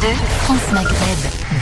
2, France Maghreb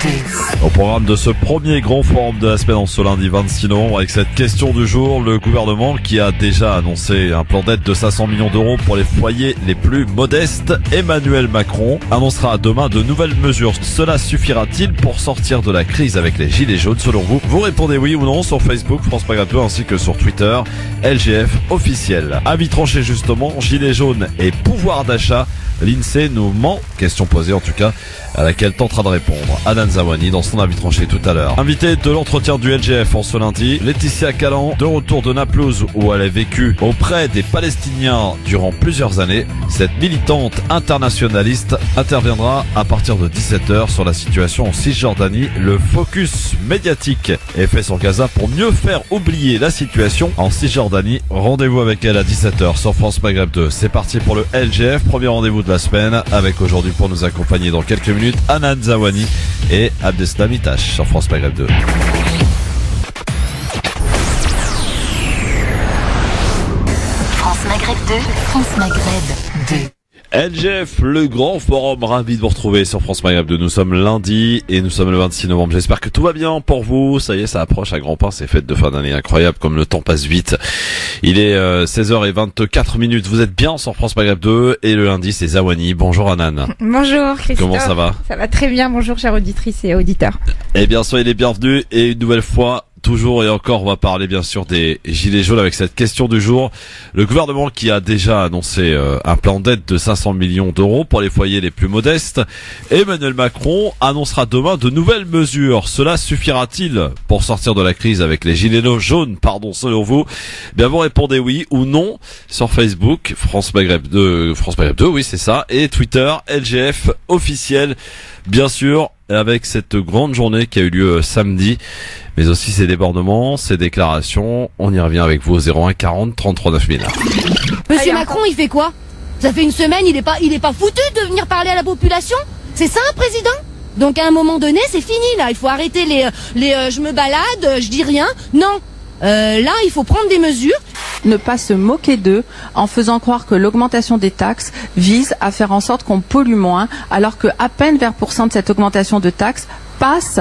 2. Au programme de ce premier grand forum de la semaine en ce lundi 26 novembre, avec cette question du jour, le gouvernement qui a déjà annoncé un plan d'aide de 500 millions d'euros pour les foyers les plus modestes. Emmanuel Macron annoncera demain de nouvelles mesures. Cela suffira-t-il pour sortir de la crise avec les gilets jaunes selon vous? Vous répondez oui ou non sur Facebook, France Maghreb 2 ainsi que sur Twitter, LGF officiel. Avis tranché justement, gilets jaunes et pouvoir d'achat. L'INSEE nous ment, question posée en tout cas, à laquelle tentera de répondre Anan Zawani dans son avis tranché tout à l'heure. Invité de l'entretien du LGF en ce lundi, Laetitia Calan, de retour de Naplouse où elle a vécu auprès des Palestiniens durant plusieurs années. Cette militante internationaliste interviendra à partir de 17h sur la situation en Cisjordanie. Le focus médiatique est fait sur Gaza pour mieux faire oublier la situation en Cisjordanie. Rendez-vous avec elle à 17h sur France Maghreb 2. C'est parti pour le LGF, premier rendez-vous de la semaine, avec aujourd'hui pour nous accompagner dans quelques minutes Anan Zawani et Abdeslam Itache sur France Maghreb 2. France Maghreb 2, France Maghreb 2. LGF, le grand forum, ravi de vous retrouver sur France Maghreb 2. Nous sommes lundi et nous sommes le 26 novembre. J'espère que tout va bien pour vous. Ça y est, ça approche à grands pas. C'est fête de fin d'année incroyable comme le temps passe vite. Il est 16h24. Vous êtes bien sur France Maghreb 2 et le lundi c'est Zawani. Bonjour Anan. Bonjour Christophe. Comment ça va? Ça va très bien. Bonjour chères auditrices et auditeurs. Eh bien, soyez les bienvenus et une nouvelle fois, toujours et encore, on va parler bien sûr des gilets jaunes avec cette question du jour. Le gouvernement qui a déjà annoncé un plan d'aide de 500 millions d'euros pour les foyers les plus modestes. Emmanuel Macron annoncera demain de nouvelles mesures. Cela suffira-t-il pour sortir de la crise avec les gilets jaunes, selon vous? Bien, vous répondez oui ou non sur Facebook, France Maghreb 2, oui c'est ça, et Twitter, LGF officiel, bien sûr, avec cette grande journée qui a eu lieu samedi, mais aussi ces débordements, ces déclarations. On y revient avec vous au 01 40 33 9000. Monsieur Macron, il fait quoi? Ça fait une semaine, il est pas foutu de venir parler à la population? C'est ça un président? Donc à un moment donné, c'est fini là. Il faut arrêter les je me balade, je dis rien. Non. Là, il faut prendre des mesures. Ne pas se moquer d'eux en faisant croire que l'augmentation des taxes vise à faire en sorte qu'on pollue moins, alors que à peine 20% de cette augmentation de taxes passe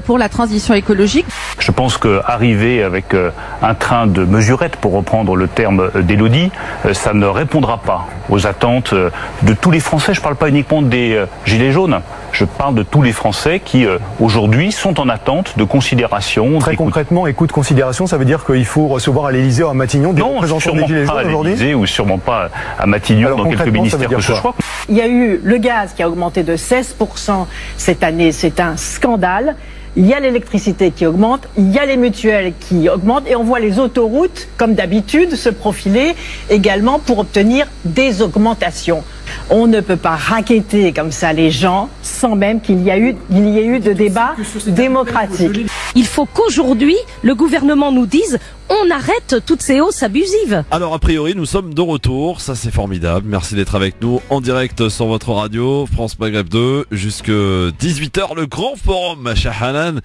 pour la transition écologique. Je pense qu'arriver avec un train de mesurettes, pour reprendre le terme d'Élodie, ça ne répondra pas aux attentes de tous les Français. Je ne parle pas uniquement des gilets jaunes. Je parle de tous les Français qui, aujourd'hui, sont en attente de considération. Très concrètement, écoute, considération, ça veut dire qu'il faut recevoir à l'Élysée ou à Matignon des représentants des Gilets jaunes aujourd'hui ? Non, sûrement pas à l'Élysée ou sûrement pas à Matignon. Alors, dans quelques ministères que ce soit. Il y a eu le gaz qui a augmenté de 16% cette année, c'est un scandale. Il y a l'électricité qui augmente, il y a les mutuelles qui augmentent et on voit les autoroutes, comme d'habitude, se profiler également pour obtenir des augmentations. On ne peut pas raqueter comme ça les gens sans même qu'il y ait eu de débat démocratique. Il faut qu'aujourd'hui, le gouvernement nous dise on arrête toutes ces hausses abusives. Alors a priori, nous sommes de retour, ça c'est formidable. Merci d'être avec nous en direct sur votre radio, France Maghreb 2, jusque 18h, le grand forum, ma chère Hanan.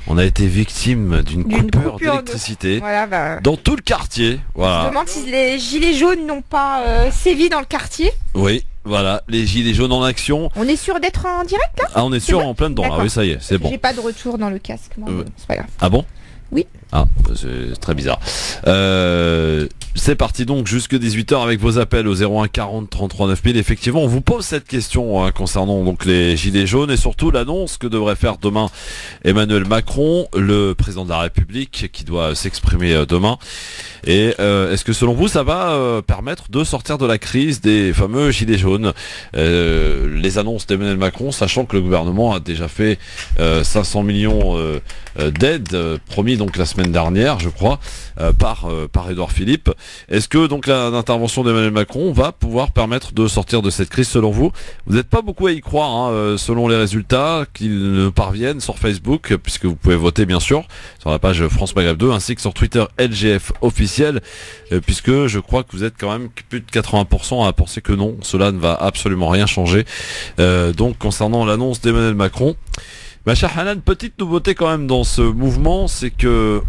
On a été victime d'une coupure d'électricité dans tout le quartier. Voilà. Je me demande si les gilets jaunes n'ont pas sévi dans le quartier. Oui, voilà, les gilets jaunes en action. On est sûr d'être en direct là? Ah, on est sûr en plein dedans. Ah oui, ça y est, c'est bon. J'ai pas de retour dans le casque, moi. C'est pas grave. Ah bon? Oui. Ah, c'est très bizarre. C'est parti donc jusque 18h avec vos appels au 01 40 33 9000. Effectivement, on vous pose cette question concernant donc les gilets jaunes et surtout l'annonce que devrait faire demain Emmanuel Macron, le président de la République, qui doit s'exprimer demain. Et est-ce que selon vous, ça va permettre de sortir de la crise des fameux gilets jaunes? Les annonces d'Emmanuel Macron, sachant que le gouvernement a déjà fait 500 millions d'aides promis donc la semaine dernière, je crois, par Édouard Philippe. Est-ce que donc l'intervention d'Emmanuel Macron va pouvoir permettre de sortir de cette crise selon vous? Vous n'êtes pas beaucoup à y croire, selon les résultats qu'ils ne parviennent sur Facebook, puisque vous pouvez voter bien sûr sur la page France Maghreb 2 ainsi que sur Twitter LGF officiel, puisque je crois que vous êtes quand même plus de 80% à penser que non, cela ne va absolument rien changer. Donc concernant l'annonce d'Emmanuel Macron, ma chère Hanan, petite nouveauté quand même dans ce mouvement, c'est que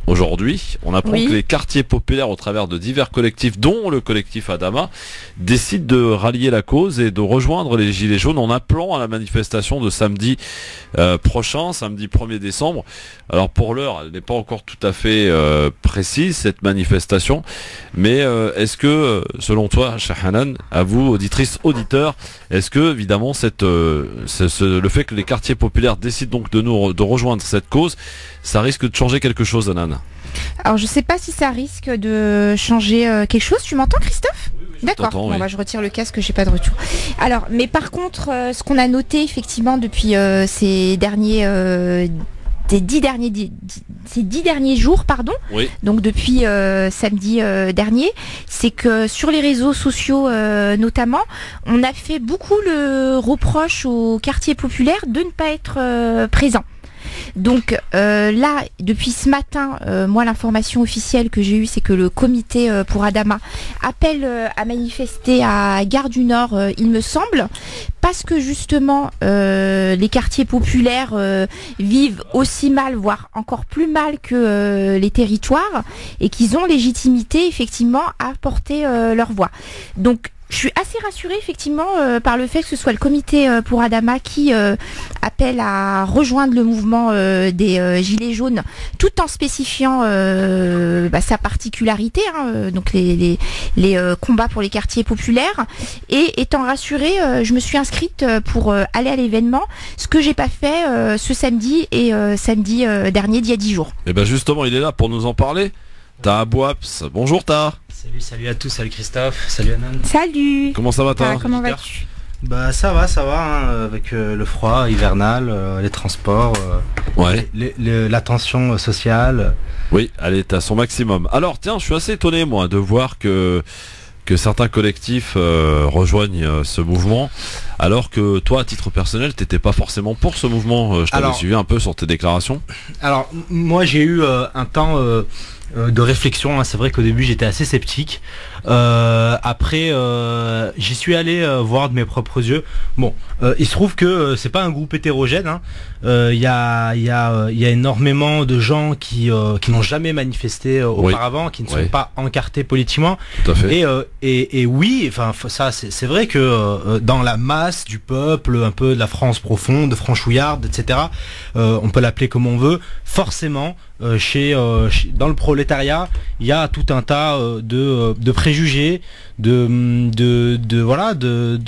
aujourd'hui, on apprend que les quartiers populaires, au travers de divers collectifs, dont le collectif Adama, décident de rallier la cause et de rejoindre les Gilets jaunes en appelant à la manifestation de samedi prochain, samedi 1er décembre. Alors pour l'heure, elle n'est pas encore tout à fait précise, cette manifestation, mais est-ce que, selon toi, Shahanan, à vous, auditrices, auditeurs, est-ce que, évidemment, le fait que les quartiers populaires décident donc de rejoindre cette cause, ça risque de changer quelque chose, Anan? Alors je sais pas si ça risque de changer quelque chose. Tu m'entends, Christophe? D'accord. Bon, bah, je retire le casque, j'ai pas de retour. Alors, mais par contre, ce qu'on a noté effectivement depuis ces 10 derniers jours, donc depuis samedi dernier, c'est que sur les réseaux sociaux notamment, on a fait beaucoup le reproche aux quartiers populaires de ne pas être présents. Donc là, depuis ce matin, moi l'information officielle que j'ai eue, c'est que le comité pour Adama appelle à manifester à Gare du Nord, il me semble, parce que justement les quartiers populaires vivent aussi mal, voire encore plus mal que les territoires, et qu'ils ont légitimité effectivement à porter leur voix. Donc je suis assez rassurée effectivement par le fait que ce soit le comité pour Adama qui appelle à rejoindre le mouvement des Gilets jaunes, tout en spécifiant sa particularité, donc les combats pour les quartiers populaires. Et étant rassurée, je me suis inscrite pour aller à l'événement, ce que j'ai pas fait ce samedi et samedi dernier d'il y a 10 jours. Et ben justement, il est là pour nous en parler. Taha Bouaps, bonjour Taha. Salut à tous, salut Christophe, salut Anan. Salut. Comment ça va Taha? Comment vas-tu? Bah ça va, avec le froid hivernal, les transports, la tension sociale. Oui, elle est à son maximum. Alors tiens, je suis assez étonné moi de voir que certains collectifs rejoignent ce mouvement, alors que toi, à titre personnel, t'étais pas forcément pour ce mouvement. Je t'avais suivi un peu sur tes déclarations. Alors moi j'ai eu un temps de réflexion, c'est vrai qu'au début j'étais assez sceptique. Après j'y suis allé voir de mes propres yeux. Bon, il se trouve que c'est pas un groupe hétérogène. Il y a énormément de gens qui n'ont jamais manifesté auparavant, qui ne sont pas encartés politiquement. Tout à fait. Et oui, enfin ça c'est vrai que dans la masse du peuple, un peu de la France profonde, franchouillarde, etc. On peut l'appeler comme on veut. Forcément, dans le prolétariat, il y a tout un tas de préjugés,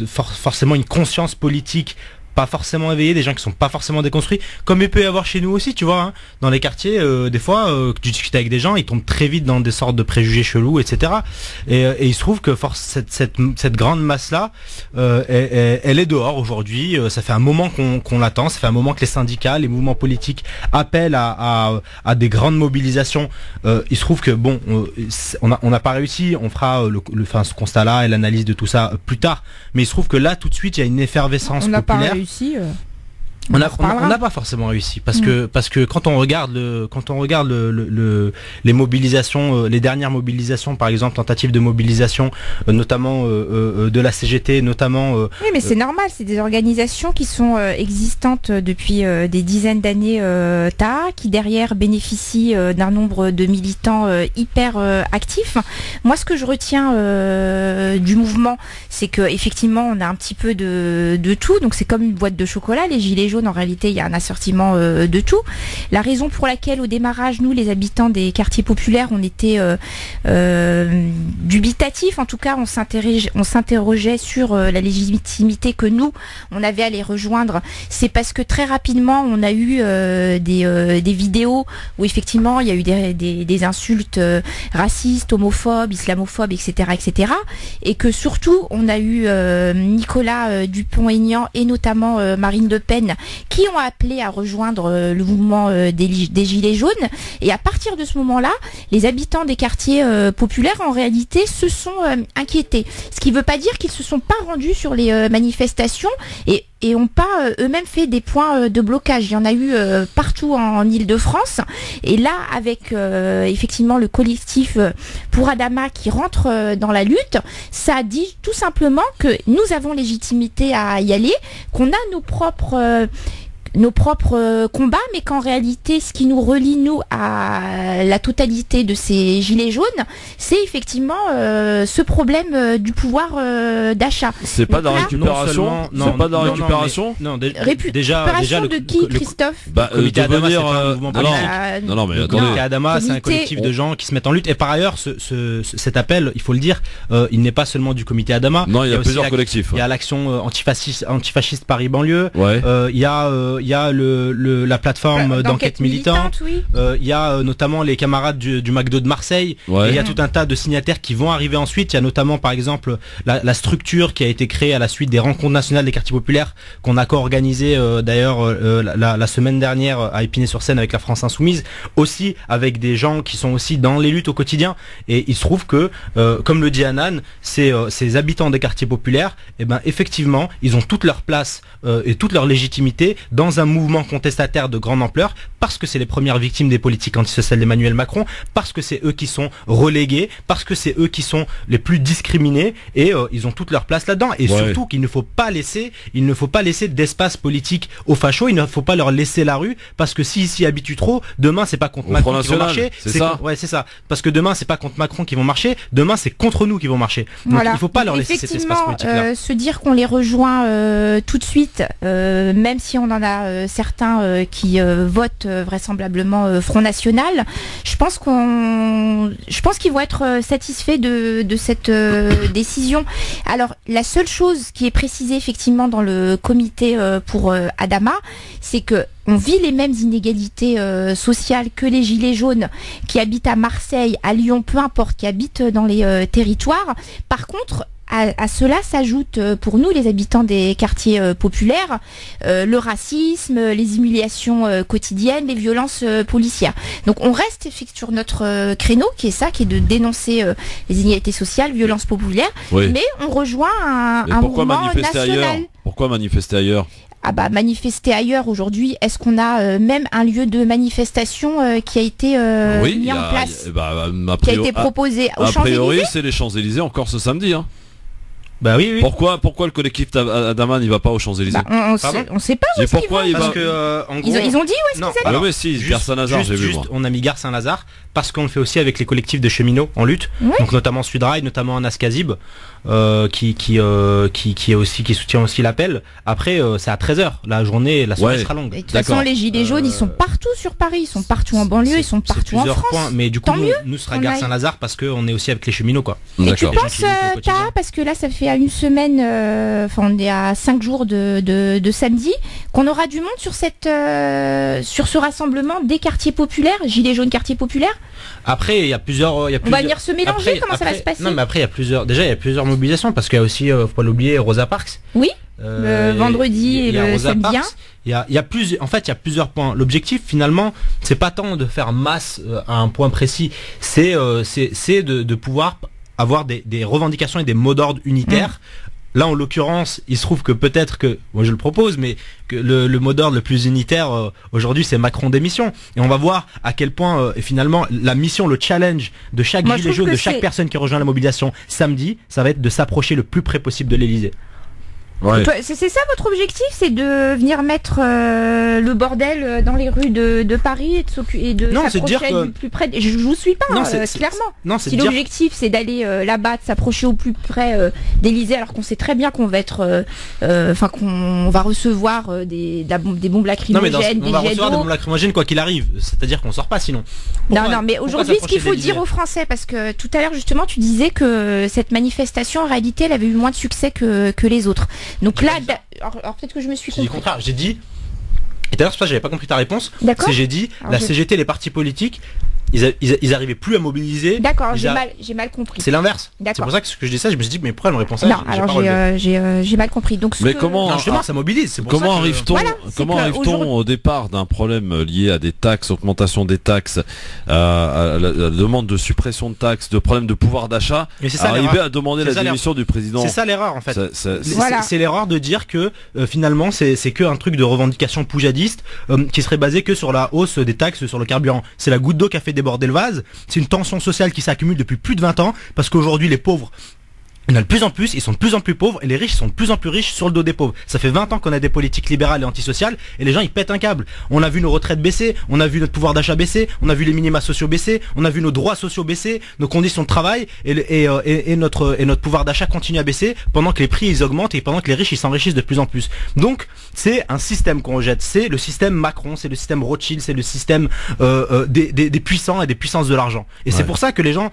forcément une conscience politique pas forcément éveillés, des gens qui sont pas forcément déconstruits, comme il peut y avoir chez nous aussi, tu vois, dans les quartiers, des fois, que tu discutes avec des gens, ils tombent très vite dans des sortes de préjugés chelous, etc. Et il se trouve que cette grande masse-là, elle est dehors aujourd'hui. Ça fait un moment qu'on l'attend, ça fait un moment que les syndicats, les mouvements politiques appellent à des grandes mobilisations. Il se trouve que bon, on n'a pas réussi, on fera ce constat-là et l'analyse de tout ça plus tard. Mais il se trouve que là, tout de suite, il y a une effervescence populaire. On n'a pas forcément réussi parce que quand on regarde les mobilisations, les dernières mobilisations, par exemple tentatives de mobilisation, notamment de la CGT, notamment. Oui, mais c'est normal, c'est des organisations qui sont existantes depuis des dizaines d'années, qui derrière bénéficient d'un nombre de militants hyper actifs. Moi, ce que je retiens du mouvement, c'est que effectivement, on a un petit peu de tout. Donc c'est comme une boîte de chocolat, les gilets jaunes. En réalité, il y a un assortiment de tout. La raison pour laquelle, au démarrage, nous, les habitants des quartiers populaires, on était dubitatifs. En tout cas, on s'interrogeait sur la légitimité que nous, on avait à les rejoindre. C'est parce que très rapidement, on a eu des vidéos où effectivement, il y a eu des insultes racistes, homophobes, islamophobes, etc., etc. Et que surtout, on a eu Nicolas Dupont-Aignan et notamment Marine Le Pen qui ont appelé à rejoindre le mouvement des Gilets jaunes. Et à partir de ce moment-là, les habitants des quartiers populaires, en réalité, se sont inquiétés. Ce qui ne veut pas dire qu'ils ne se sont pas rendus sur les manifestations et ont pas eux-mêmes fait des points de blocage. Il y en a eu partout en Île-de-France. Et là, avec effectivement le collectif pour Adama qui rentre dans la lutte, ça dit tout simplement que nous avons légitimité à y aller, qu'on a nos propres nos propres combats, mais qu'en réalité, ce qui nous relie, nous, à la totalité de ces gilets jaunes, c'est effectivement ce problème du pouvoir d'achat. C'est pas de la récupération. C'est pas de la récupération. Non, déjà de qui, Christophe? Le comité Adama, c'est pas un mouvement politique. Non, mais le comité Adama, c'est un collectif de gens qui se mettent en lutte. Et par ailleurs, cet appel, il faut le dire, il n'est pas seulement du comité Adama. Non, il y a plusieurs collectifs. Il y a l'action antifasciste Paris banlieue. Ouais. Il y a la plateforme d'enquête militante. Oui. Il y a notamment les camarades du McDo de Marseille. Ouais. Et il y a tout un tas de signataires qui vont arriver ensuite. Il y a notamment par exemple la structure qui a été créée à la suite des rencontres nationales des quartiers populaires qu'on a co-organisé d'ailleurs la semaine dernière à Épinay-sur-Seine avec la France Insoumise, aussi avec des gens qui sont aussi dans les luttes au quotidien. Et il se trouve que, comme le dit Hanan, ces habitants des quartiers populaires, effectivement, ils ont toute leur place et toute leur légitimité dans un mouvement contestataire de grande ampleur, parce que c'est les premières victimes des politiques antisociales d'Emmanuel Macron, parce que c'est eux qui sont relégués, parce que c'est eux qui sont les plus discriminés, et ils ont toute leur place là-dedans. Et surtout qu'il ne faut pas laisser d'espace politique aux fachos, il ne faut pas leur laisser la rue, parce que s'ils s'y habituent trop, demain c'est pas contre Macron qu'ils vont marcher, c'est ça. C'est ça. Parce que demain c'est pas contre Macron qu'ils vont marcher, demain c'est contre nous qu'ils vont marcher. Donc voilà. Il faut pas leur laisser cet espace politique-là. Se dire qu'on les rejoint tout de suite, même si on en a certains qui votent vraisemblablement Front National, je pense qu'ils vont être satisfaits de cette décision. Alors la seule chose qui est précisée effectivement dans le comité pour Adama, c'est que on vit les mêmes inégalités sociales que les gilets jaunes qui habitent à Marseille, à Lyon, peu importe, qui habitent dans les territoires. Par contre, à cela s'ajoute pour nous, les habitants des quartiers populaires, le racisme, les humiliations quotidiennes, les violences policières. Donc on reste sur notre créneau, qui est de dénoncer les inégalités sociales, violences populaires, mais on rejoint un mouvement national. Pourquoi manifester ailleurs ? Manifester ailleurs aujourd'hui, est-ce qu'on a même un lieu de manifestation qui a été mis en place, qui a été proposé aux Champs-Élysées ? A priori, c'est les Champs-Élysées encore ce samedi. Bah oui. Pourquoi le collectif Adama n'y va pas aux Champs-Élysées? On sait pas où est-ce qu'ils vont. Parce que en gros, ils ont dit où est-ce qu'ils allaient. Oui, si, Gare Saint-Lazare, j'ai vu moi. On a mis Gare Saint-Lazare parce qu'on le fait aussi avec les collectifs de cheminots en lutte. Oui. Donc notamment Sudrail, notamment Anas Kazib, qui soutient aussi l'appel. Après c'est à 13h, la soirée sera longue. De toute façon, les gilets jaunes, ils sont partout sur Paris, ils sont partout en banlieue, ils sont partout en France. Points, mais du coup nous sera Gare Saint-Lazare parce qu'on est aussi avec les cheminots, quoi. Et tu penses parce que là ça fait une semaine, on est à 5 jours de samedi, qu'on aura du monde sur ce rassemblement des quartiers populaires, gilets jaunes quartiers populaires. Après il y a plusieurs. On va venir se mélanger. Comment ça va se passer? Non, mais après il y a plusieurs mobilisations, parce qu'il y a aussi, faut pas l'oublier, Rosa Parks. Oui. Le vendredi et le samedi. Il y a plusieurs points. L'objectif finalement, c'est pas tant de faire masse à un point précis, c'est de pouvoir avoir des revendications et des mots d'ordre unitaires. Là, en l'occurrence, il se trouve que peut-être que, moi je le propose, mais que le mot d'ordre le plus unitaire aujourd'hui, c'est Macron démission. Et on va voir à quel point, finalement, la mission, le challenge de chaque gilet jaune, de chaque personne qui rejoint la mobilisation samedi, ça va être de s'approcher le plus près possible de l'Elysée. Ouais. C'est ça votre objectif, c'est de venir mettre le bordel dans les rues de Paris et de s'approcher du plus près. Je vous suis pas, clairement. Si l'objectif c'est d'aller là-bas, de s'approcher au plus près d'Élysée, alors qu'on sait très bien qu'on va être, qu'on va recevoir des bombes lacrymogènes, on va recevoir des bombes lacrymogènes quoi qu'il arrive. C'est-à-dire qu'on sort pas sinon. Non, mais aujourd'hui, ce qu'il faut dire aux Français, parce que tout à l'heure justement, tu disais que cette manifestation, en réalité, elle avait eu moins de succès que les autres. Donc là, alors peut-être que je me suis compris. J'ai dit le contraire, j'ai dit, et d'ailleurs c'est pas que j'avais pas compris ta réponse, j'ai dit, CGT, les partis politiques, ils arrivaient plus à mobiliser. D'accord, j'ai mal compris. C'est l'inverse. C'est pour ça que ce que je dis ça, je me suis dit mais pourquoi elle me répond ça? Non, alors j'ai mal compris. Donc comment justement ça mobilise. Comment arrive-t-on au départ d'un problème lié à des taxes, augmentation des taxes, à la demande de suppression de taxes, de problème de pouvoir d'achat, arriver à demander la démission du président? C'est ça l'erreur en fait. C'est l'erreur de dire que finalement c'est que un truc de revendication poujadiste qui serait basé que sur la hausse des taxes sur le carburant. C'est la goutte d'eau qui a fait déborder le vase. C'est une tension sociale qui s'accumule depuis plus de 20 ans, parce qu'aujourd'hui les pauvres Il y en a de plus en plus, ils sont de plus en plus pauvres et les riches sont de plus en plus riches sur le dos des pauvres. Ça fait 20 ans qu'on a des politiques libérales et antisociales et les gens ils pètent un câble. On a vu nos retraites baisser, on a vu notre pouvoir d'achat baisser, on a vu les minima sociaux baisser, on a vu nos droits sociaux baisser, nos conditions de travail et notre pouvoir d'achat continue à baisser pendant que les prix ils augmentent et pendant que les riches ils s'enrichissent de plus en plus. Donc c'est un système qu'on rejette, c'est le système Macron, c'est le système Rothschild, c'est le système des puissants et des puissances de l'argent. Et c'est pour ça que les gens,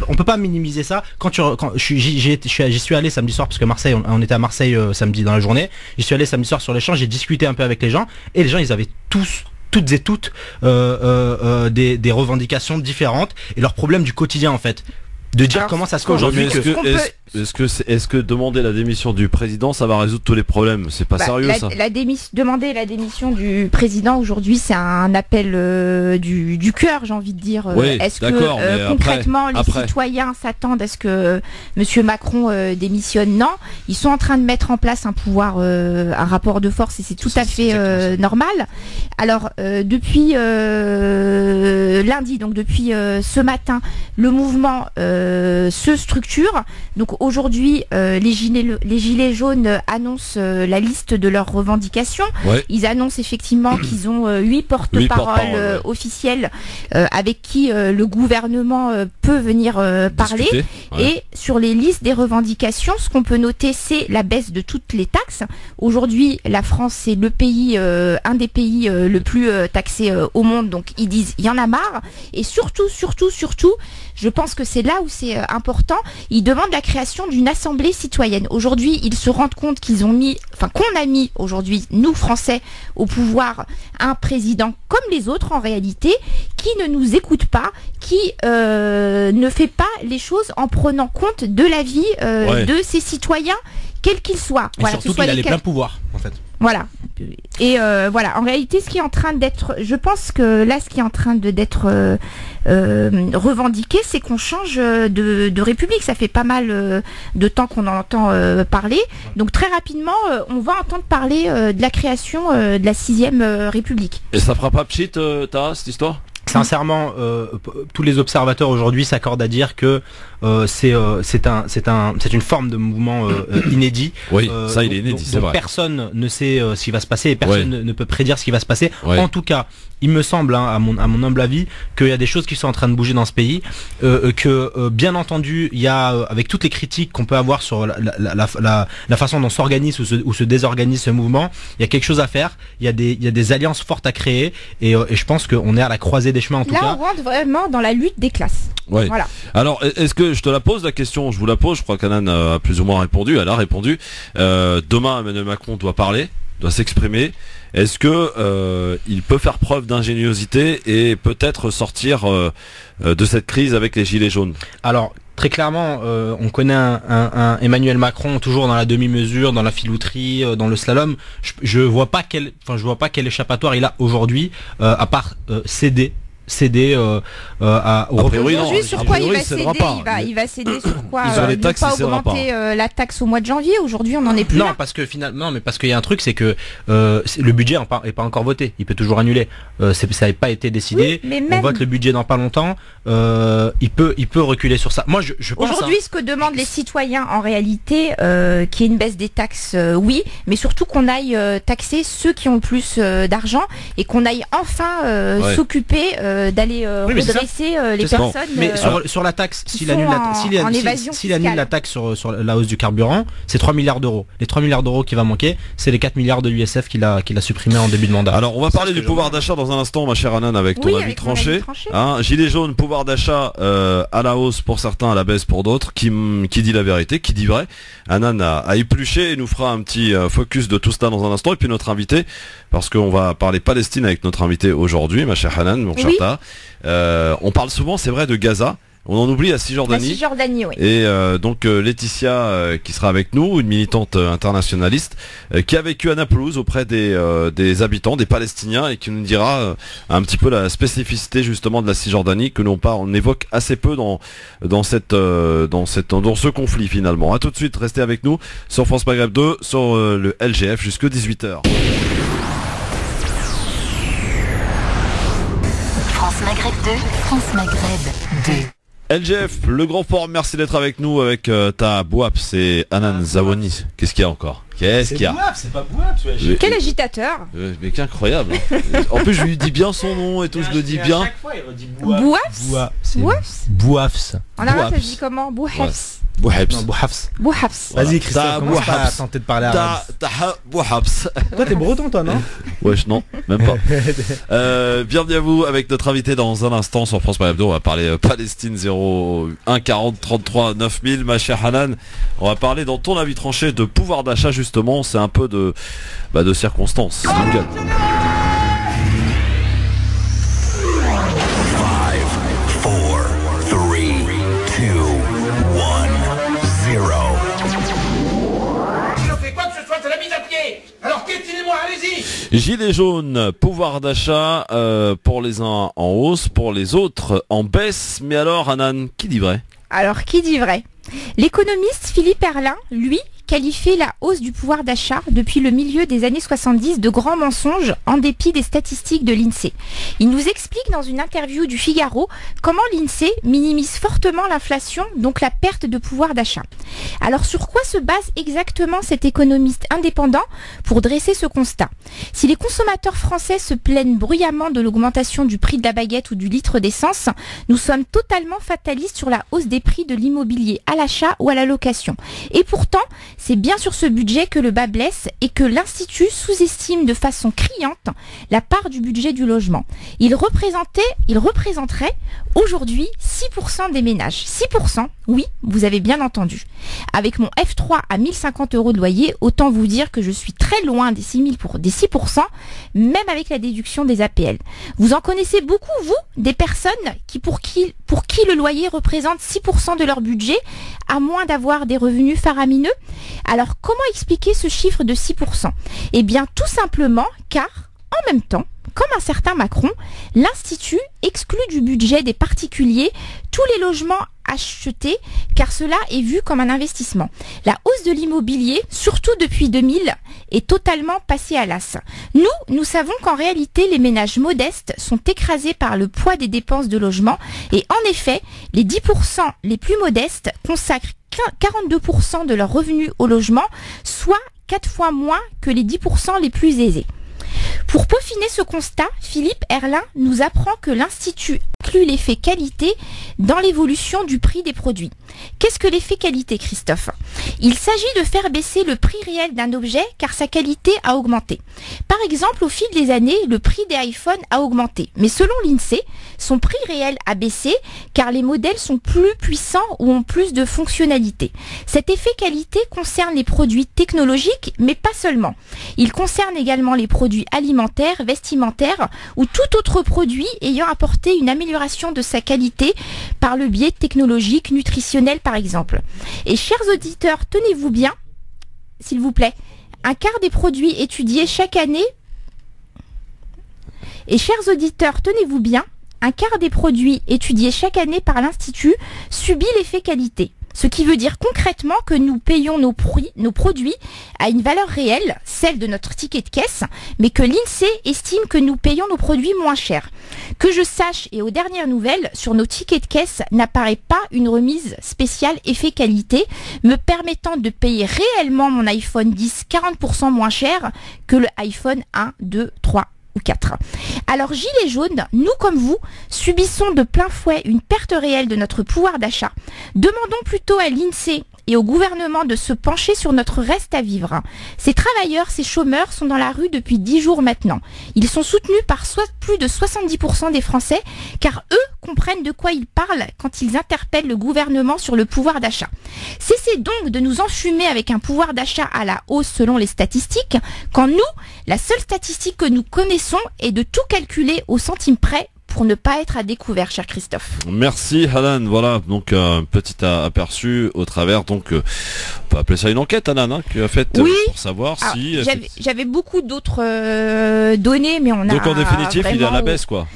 on peut pas minimiser ça. J'y suis allé samedi soir parce que Marseille, on était à Marseille samedi dans la journée. J'y suis allé samedi soir sur les champs, j'ai discuté un peu avec les gens et les gens ils avaient toutes et toutes des revendications différentes et leurs problèmes du quotidien en fait. De dire comment ça se fait aujourd'hui est-ce que demander la démission du président ça va résoudre tous les problèmes? C'est pas sérieux ça. Demander la démission du président aujourd'hui c'est un appel du cœur, j'ai envie de dire. Oui, est-ce que concrètement les citoyens s'attendent à ce que monsieur Macron démissionne? Non, ils sont en train de mettre en place un pouvoir, un rapport de force et c'est tout à fait normal. Alors depuis lundi, donc depuis ce matin, le mouvement se structure. Donc aujourd'hui, les gilets jaunes annoncent la liste de leurs revendications. Ouais. Ils annoncent effectivement qu'ils ont 8 porte-paroles officiels avec qui le gouvernement peut venir parler. Ouais. Et sur les listes des revendications, ce qu'on peut noter, c'est la baisse de toutes les taxes. Aujourd'hui, la France, c'est le pays, un des pays le plus taxé au monde. Donc ils disent, il y en a marre. Et surtout, je pense que c'est là où c'est important. Ils demandent la création d'une assemblée citoyenne. Aujourd'hui, ils se rendent compte qu'on a mis aujourd'hui, nous Français, au pouvoir un président comme les autres en réalité, qui ne nous écoute pas, qui ne fait pas les choses en prenant compte de la vie de ses citoyens, quels qu'ils soient. Et voilà, surtout qu'il a les pleins pouvoirs, en fait. Voilà. Et voilà, en réalité, ce qui est en train d'être, je pense que là, ce qui est en train d'être revendiqué, c'est qu'on change de république. Ça fait pas mal de temps qu'on en entend parler. Donc très rapidement, on va entendre parler de la création de la 6e République. Et ça fera pas pchit, cette histoire ? Sincèrement, tous les observateurs aujourd'hui s'accordent à dire que c'est une forme de mouvement inédit. Oui, ça il est inédit, c'est vrai. Personne ne sait ce qui va se passer et personne ne peut prédire ce qui va se passer. Ouais. En tout cas, il me semble, à mon humble avis, qu'il y a des choses qui sont en train de bouger dans ce pays, que bien entendu, il y a, avec toutes les critiques qu'on peut avoir sur la façon dont s'organise ou se désorganise ce mouvement, il y a quelque chose à faire. Il y a des alliances fortes à créer et je pense qu'on est à la croisée des chemins en tout cas. Là, on rentre vraiment dans la lutte des classes. Ouais. Voilà. Alors, est-ce que je te la pose la question? Je vous la pose. Je crois qu'Anan a plus ou moins répondu. Elle a répondu. Demain, Emmanuel Macron doit parler, doit s'exprimer. Est-ce que il peut faire preuve d'ingéniosité et peut-être sortir de cette crise avec les gilets jaunes? Alors, très clairement, on connaît un Emmanuel Macron toujours dans la demi-mesure, dans la filouterie, dans le slalom. Je vois pas quel échappatoire il a aujourd'hui, à part céder aujourd'hui sur quoi il va céder? Il va céder sur quoi? Les taxes, pas augmenter la taxe au mois de janvier. Aujourd'hui, on n'en est plus là. Parce que finalement, mais parce qu'il y a un truc, c'est que le budget est pas encore voté. Il peut toujours annuler. Ça n'a pas été décidé. Oui, on vote le budget dans pas longtemps. Il peut reculer sur ça. Moi, je pense. Aujourd'hui, ce que demandent les citoyens, en réalité, qu'il y ait une baisse des taxes, oui, mais surtout qu'on aille taxer ceux qui ont le plus d'argent et qu'on aille enfin s'occuper d'aller redresser les personnes. Mais sur la taxe, s'il annule la taxe sur la hausse du carburant, c'est 3 milliards d'euros. Les 3 milliards d'euros qui va manquer, c'est les 4 milliards de l'USF qu'il a supprimé en début de mandat. Alors on va parler du pouvoir d'achat dans un instant, ma chère Anan, avec ton avis tranché. Gilets jaunes, pouvoir d'achat à la hausse pour certains, à la baisse pour d'autres. Qui dit la vérité, qui dit vrai? Anan a épluché et nous fera un petit focus de tout cela dans un instant. Et puis notre invité, parce qu'on va parler Palestine avec notre invité aujourd'hui, ma chère Anan, mon cher Ta. On parle souvent, c'est vrai, de Gaza. On en oublie la Cisjordanie. La Cisjordanie, oui. Et donc Laetitia qui sera avec nous, une militante internationaliste qui a vécu à Naplouse auprès des habitants, des Palestiniens, et qui nous dira un petit peu la spécificité justement de la Cisjordanie que on évoque assez peu dans ce conflit finalement. À tout de suite, restez avec nous sur France Maghreb 2, sur le LGF jusqu'à 18h. France Maghreb 2, France Maghreb 2. LGF, le grand forum, merci d'être avec nous avec ta Bouap, c'est Hanan Zawani. Qu'est-ce qu'il y a encore? Qu'est-ce qu'il y a? C'est pas Bouap, Quel agitateur. Mais qu'incroyable. En plus, je lui dis bien son nom et tout, je le dis bien. À chaque fois, il redit Bouap. Bouafs. Bouafs. En arabe, ça se dit comment? Bouhafs. Bouhabs. Bouhafs. Vas-y, Christophe, commence pas à tenter de parler arabe. Bouhabs. Toi, t'es breton, toi, non? Wesh, non, même pas. Bienvenue à vous avec notre invité dans un instant sur France Maghreb. On va parler Palestine 01 40 33 9000, ma chère Hanan. On va parler dans ton avis tranché de pouvoir d'achat, justement. C'est un peu de circonstances. Alors piétinez-moi, allez-y. Gilets jaunes, pouvoir d'achat pour les uns en hausse, pour les autres en baisse. Mais alors, Hanan, qui dit vrai? Alors, qui dit vrai? L'économiste Philippe Erlin, lui, qualifie la hausse du pouvoir d'achat depuis le milieu des années 70 de grands mensonges en dépit des statistiques de l'INSEE. Il nous explique dans une interview du Figaro comment l'INSEE minimise fortement l'inflation, donc la perte de pouvoir d'achat. Alors sur quoi se base exactement cet économiste indépendant pour dresser ce constat? Si les consommateurs français se plaignent bruyamment de l'augmentation du prix de la baguette ou du litre d'essence, nous sommes totalement fatalistes sur la hausse des prix de l'immobilier à l'achat ou à la location. Et pourtant, c'est bien sur ce budget que le bas blesse et que l'Institut sous-estime de façon criante la part du budget du logement. Il représenterait aujourd'hui 6% des ménages. 6%, oui, vous avez bien entendu. Avec mon F3 à 1050 € de loyer, autant vous dire que je suis très loin des 6%, même avec la déduction des APL. Vous en connaissez beaucoup, vous, des personnes pour qui le loyer représente 6% de leur budget, à moins d'avoir des revenus faramineux? Alors, comment expliquer ce chiffre de 6%? Eh bien, tout simplement car, en même temps, comme un certain Macron, l'Institut exclut du budget des particuliers tous les logements achetés, car cela est vu comme un investissement. La hausse de l'immobilier, surtout depuis 2000, est totalement passée à l'as. Nous savons qu'en réalité, les ménages modestes sont écrasés par le poids des dépenses de logement, et en effet, les 10% les plus modestes consacrent 42% de leurs revenus au logement, soit 4 fois moins que les 10% les plus aisés. Pour peaufiner ce constat, Philippe Erlin nous apprend que l'Institut inclut l'effet qualité dans l'évolution du prix des produits. Qu'est-ce que l'effet qualité, Christophe? Il s'agit de faire baisser le prix réel d'un objet car sa qualité a augmenté. Par exemple, au fil des années, le prix des iPhones a augmenté. Mais selon l'INSEE, son prix réel a baissé car les modèles sont plus puissants ou ont plus de fonctionnalités. Cet effet qualité concerne les produits technologiques, mais pas seulement. Il concerne également les produits alimentaires, vestimentaires ou tout autre produit ayant apporté une amélioration de sa qualité par le biais technologique, nutritionnel par exemple. Et chers auditeurs, tenez-vous bien, s'il vous plaît, un quart des produits étudiés chaque année. Et chers auditeurs, tenez-vous bien, un quart des produits étudiés chaque année par l'Institut subit l'effet qualité. Ce qui veut dire concrètement que nous payons nos produits à une valeur réelle, celle de notre ticket de caisse, mais que l'INSEE estime que nous payons nos produits moins cher. Que je sache, et aux dernières nouvelles, sur nos tickets de caisse n'apparaît pas une remise spéciale effet qualité, me permettant de payer réellement mon iPhone 10 40% moins cher que le iPhone 1, 2, 3 ou 4. Alors gilets jaunes, nous comme vous, subissons de plein fouet une perte réelle de notre pouvoir d'achat. Demandons plutôt à l'INSEE et au gouvernement de se pencher sur notre reste à vivre. Ces travailleurs, ces chômeurs sont dans la rue depuis 10 jours maintenant. Ils sont soutenus par plus de 70% des Français, car eux comprennent de quoi ils parlent quand ils interpellent le gouvernement sur le pouvoir d'achat. Cessez donc de nous enfumer avec un pouvoir d'achat à la hausse selon les statistiques, quand nous, la seule statistique que nous connaissons est de tout calculer au centime près pour ne pas être à découvert, cher Christophe. Merci Hanan. Voilà donc un petit aperçu au travers, donc on peut appeler ça une enquête, Hanan, hein, que tu as faite pour savoir si... J'avais beaucoup d'autres données, mais on a... Donc en définitive, il est à la baisse, quoi.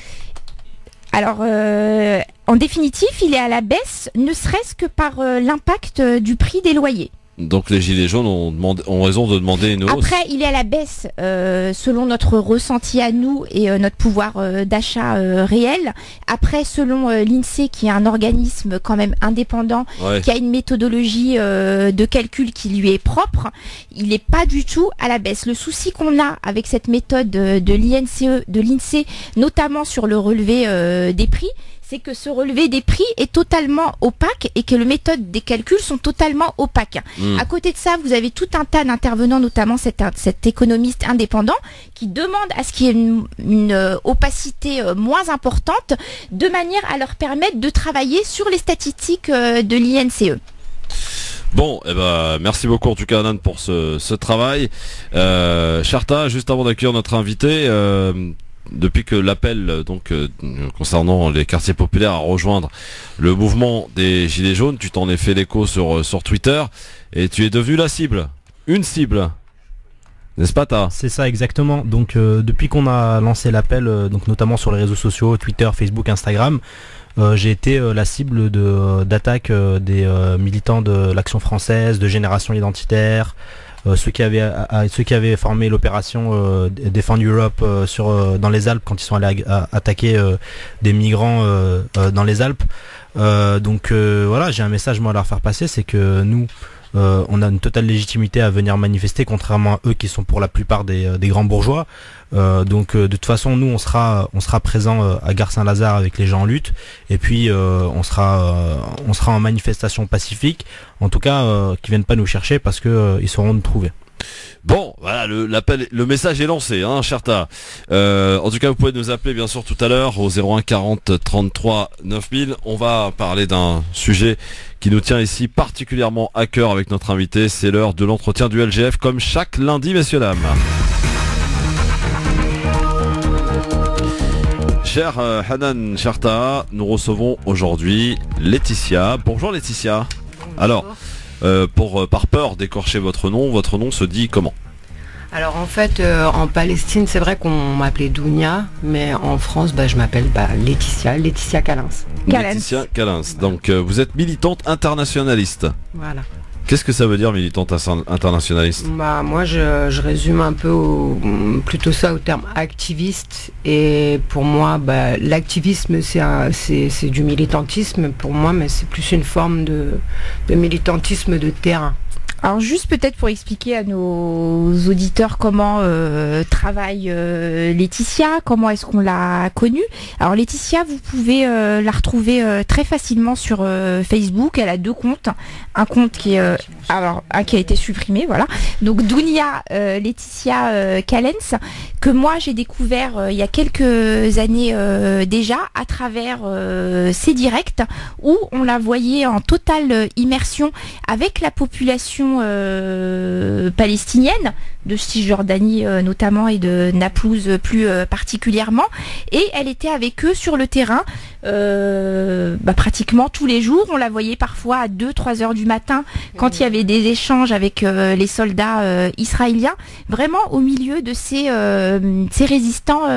Alors, en définitive, il est à la baisse, ne serait-ce que par l'impact du prix des loyers. Donc les gilets jaunes ont raison de demander une hausse. Après, il est à la baisse selon notre ressenti à nous et notre pouvoir d'achat réel. Après, selon l'INSEE, qui est un organisme quand même indépendant, qui a une méthodologie de calcul qui lui est propre, il n'est pas du tout à la baisse. Le souci qu'on a avec cette méthode de l'INSEE, notamment sur le relevé des prix, c'est que ce relevé des prix est totalement opaque et que les méthodes des calculs sont totalement opaques. À côté de ça, vous avez tout un tas d'intervenants, notamment cet économiste indépendant, qui demande à ce qu'il y ait une opacité moins importante, de manière à leur permettre de travailler sur les statistiques de l'INSEE. Bon, merci beaucoup en tout cas, Anan, pour ce travail. Charta, juste avant d'accueillir notre invité, depuis que l'appel concernant les quartiers populaires à rejoindre le mouvement des Gilets jaunes, tu t'en es fait l'écho sur Twitter et tu es devenu la cible, une cible, n'est-ce pas Ta ? C'est ça exactement. Donc depuis qu'on a lancé l'appel, donc notamment sur les réseaux sociaux, Twitter, Facebook, Instagram, j'ai été la cible d'attaque des militants de l'Action française, de Génération Identitaire. Ceux qui avaient formé l'opération Defend Europe dans les Alpes quand ils sont allés attaquer des migrants dans les Alpes. Voilà, j'ai un message moi à leur faire passer, c'est que nous on a une totale légitimité à venir manifester, contrairement à eux qui sont pour la plupart des grands bourgeois. De toute façon, nous on sera présent à Gare Saint-Lazare avec les gens en lutte, et puis on sera en manifestation pacifique, en tout cas qui viennent pas nous chercher parce que ils sauront nous trouver. Bon, voilà, le message est lancé, hein, Charta. En tout cas, vous pouvez nous appeler bien sûr tout à l'heure au 01 40 33 9000. On va parler d'un sujet qui nous tient ici particulièrement à cœur avec notre invité. C'est l'heure de l'entretien du LGF, comme chaque lundi, messieurs dames. Cher Hanan Charta, nous recevons aujourd'hui Laetitia. Bonjour Laetitia. Alors, par peur d'écorcher votre nom se dit comment ? Alors en fait, en Palestine, c'est vrai qu'on m'appelait Dounia, mais en France, je m'appelle Laetitia Calins. Laetitia Calins. Donc vous êtes militante internationaliste. Voilà. Qu'est-ce que ça veut dire militante internationaliste ? Moi je résume un peu plutôt ça au terme activiste, et pour moi l'activisme c'est du militantisme pour moi, mais c'est plus une forme de militantisme de terrain. Alors juste peut-être pour expliquer à nos auditeurs comment travaille Laetitia, comment est-ce qu'on l'a connue. Alors Laetitia, vous pouvez la retrouver très facilement sur Facebook. Elle a 2 comptes. Un compte qui est qui a été supprimé, voilà. Donc Dounia Laetitia Calens, que moi j'ai découvert il y a quelques années déjà à travers ses directs où on la voyait en totale immersion avec la population palestinienne de Cisjordanie notamment, et de Naplouse plus particulièrement, et elle était avec eux sur le terrain pratiquement tous les jours. On la voyait parfois à 2-3 heures du matin quand il y avait des échanges avec les soldats israéliens, vraiment au milieu de ces résistants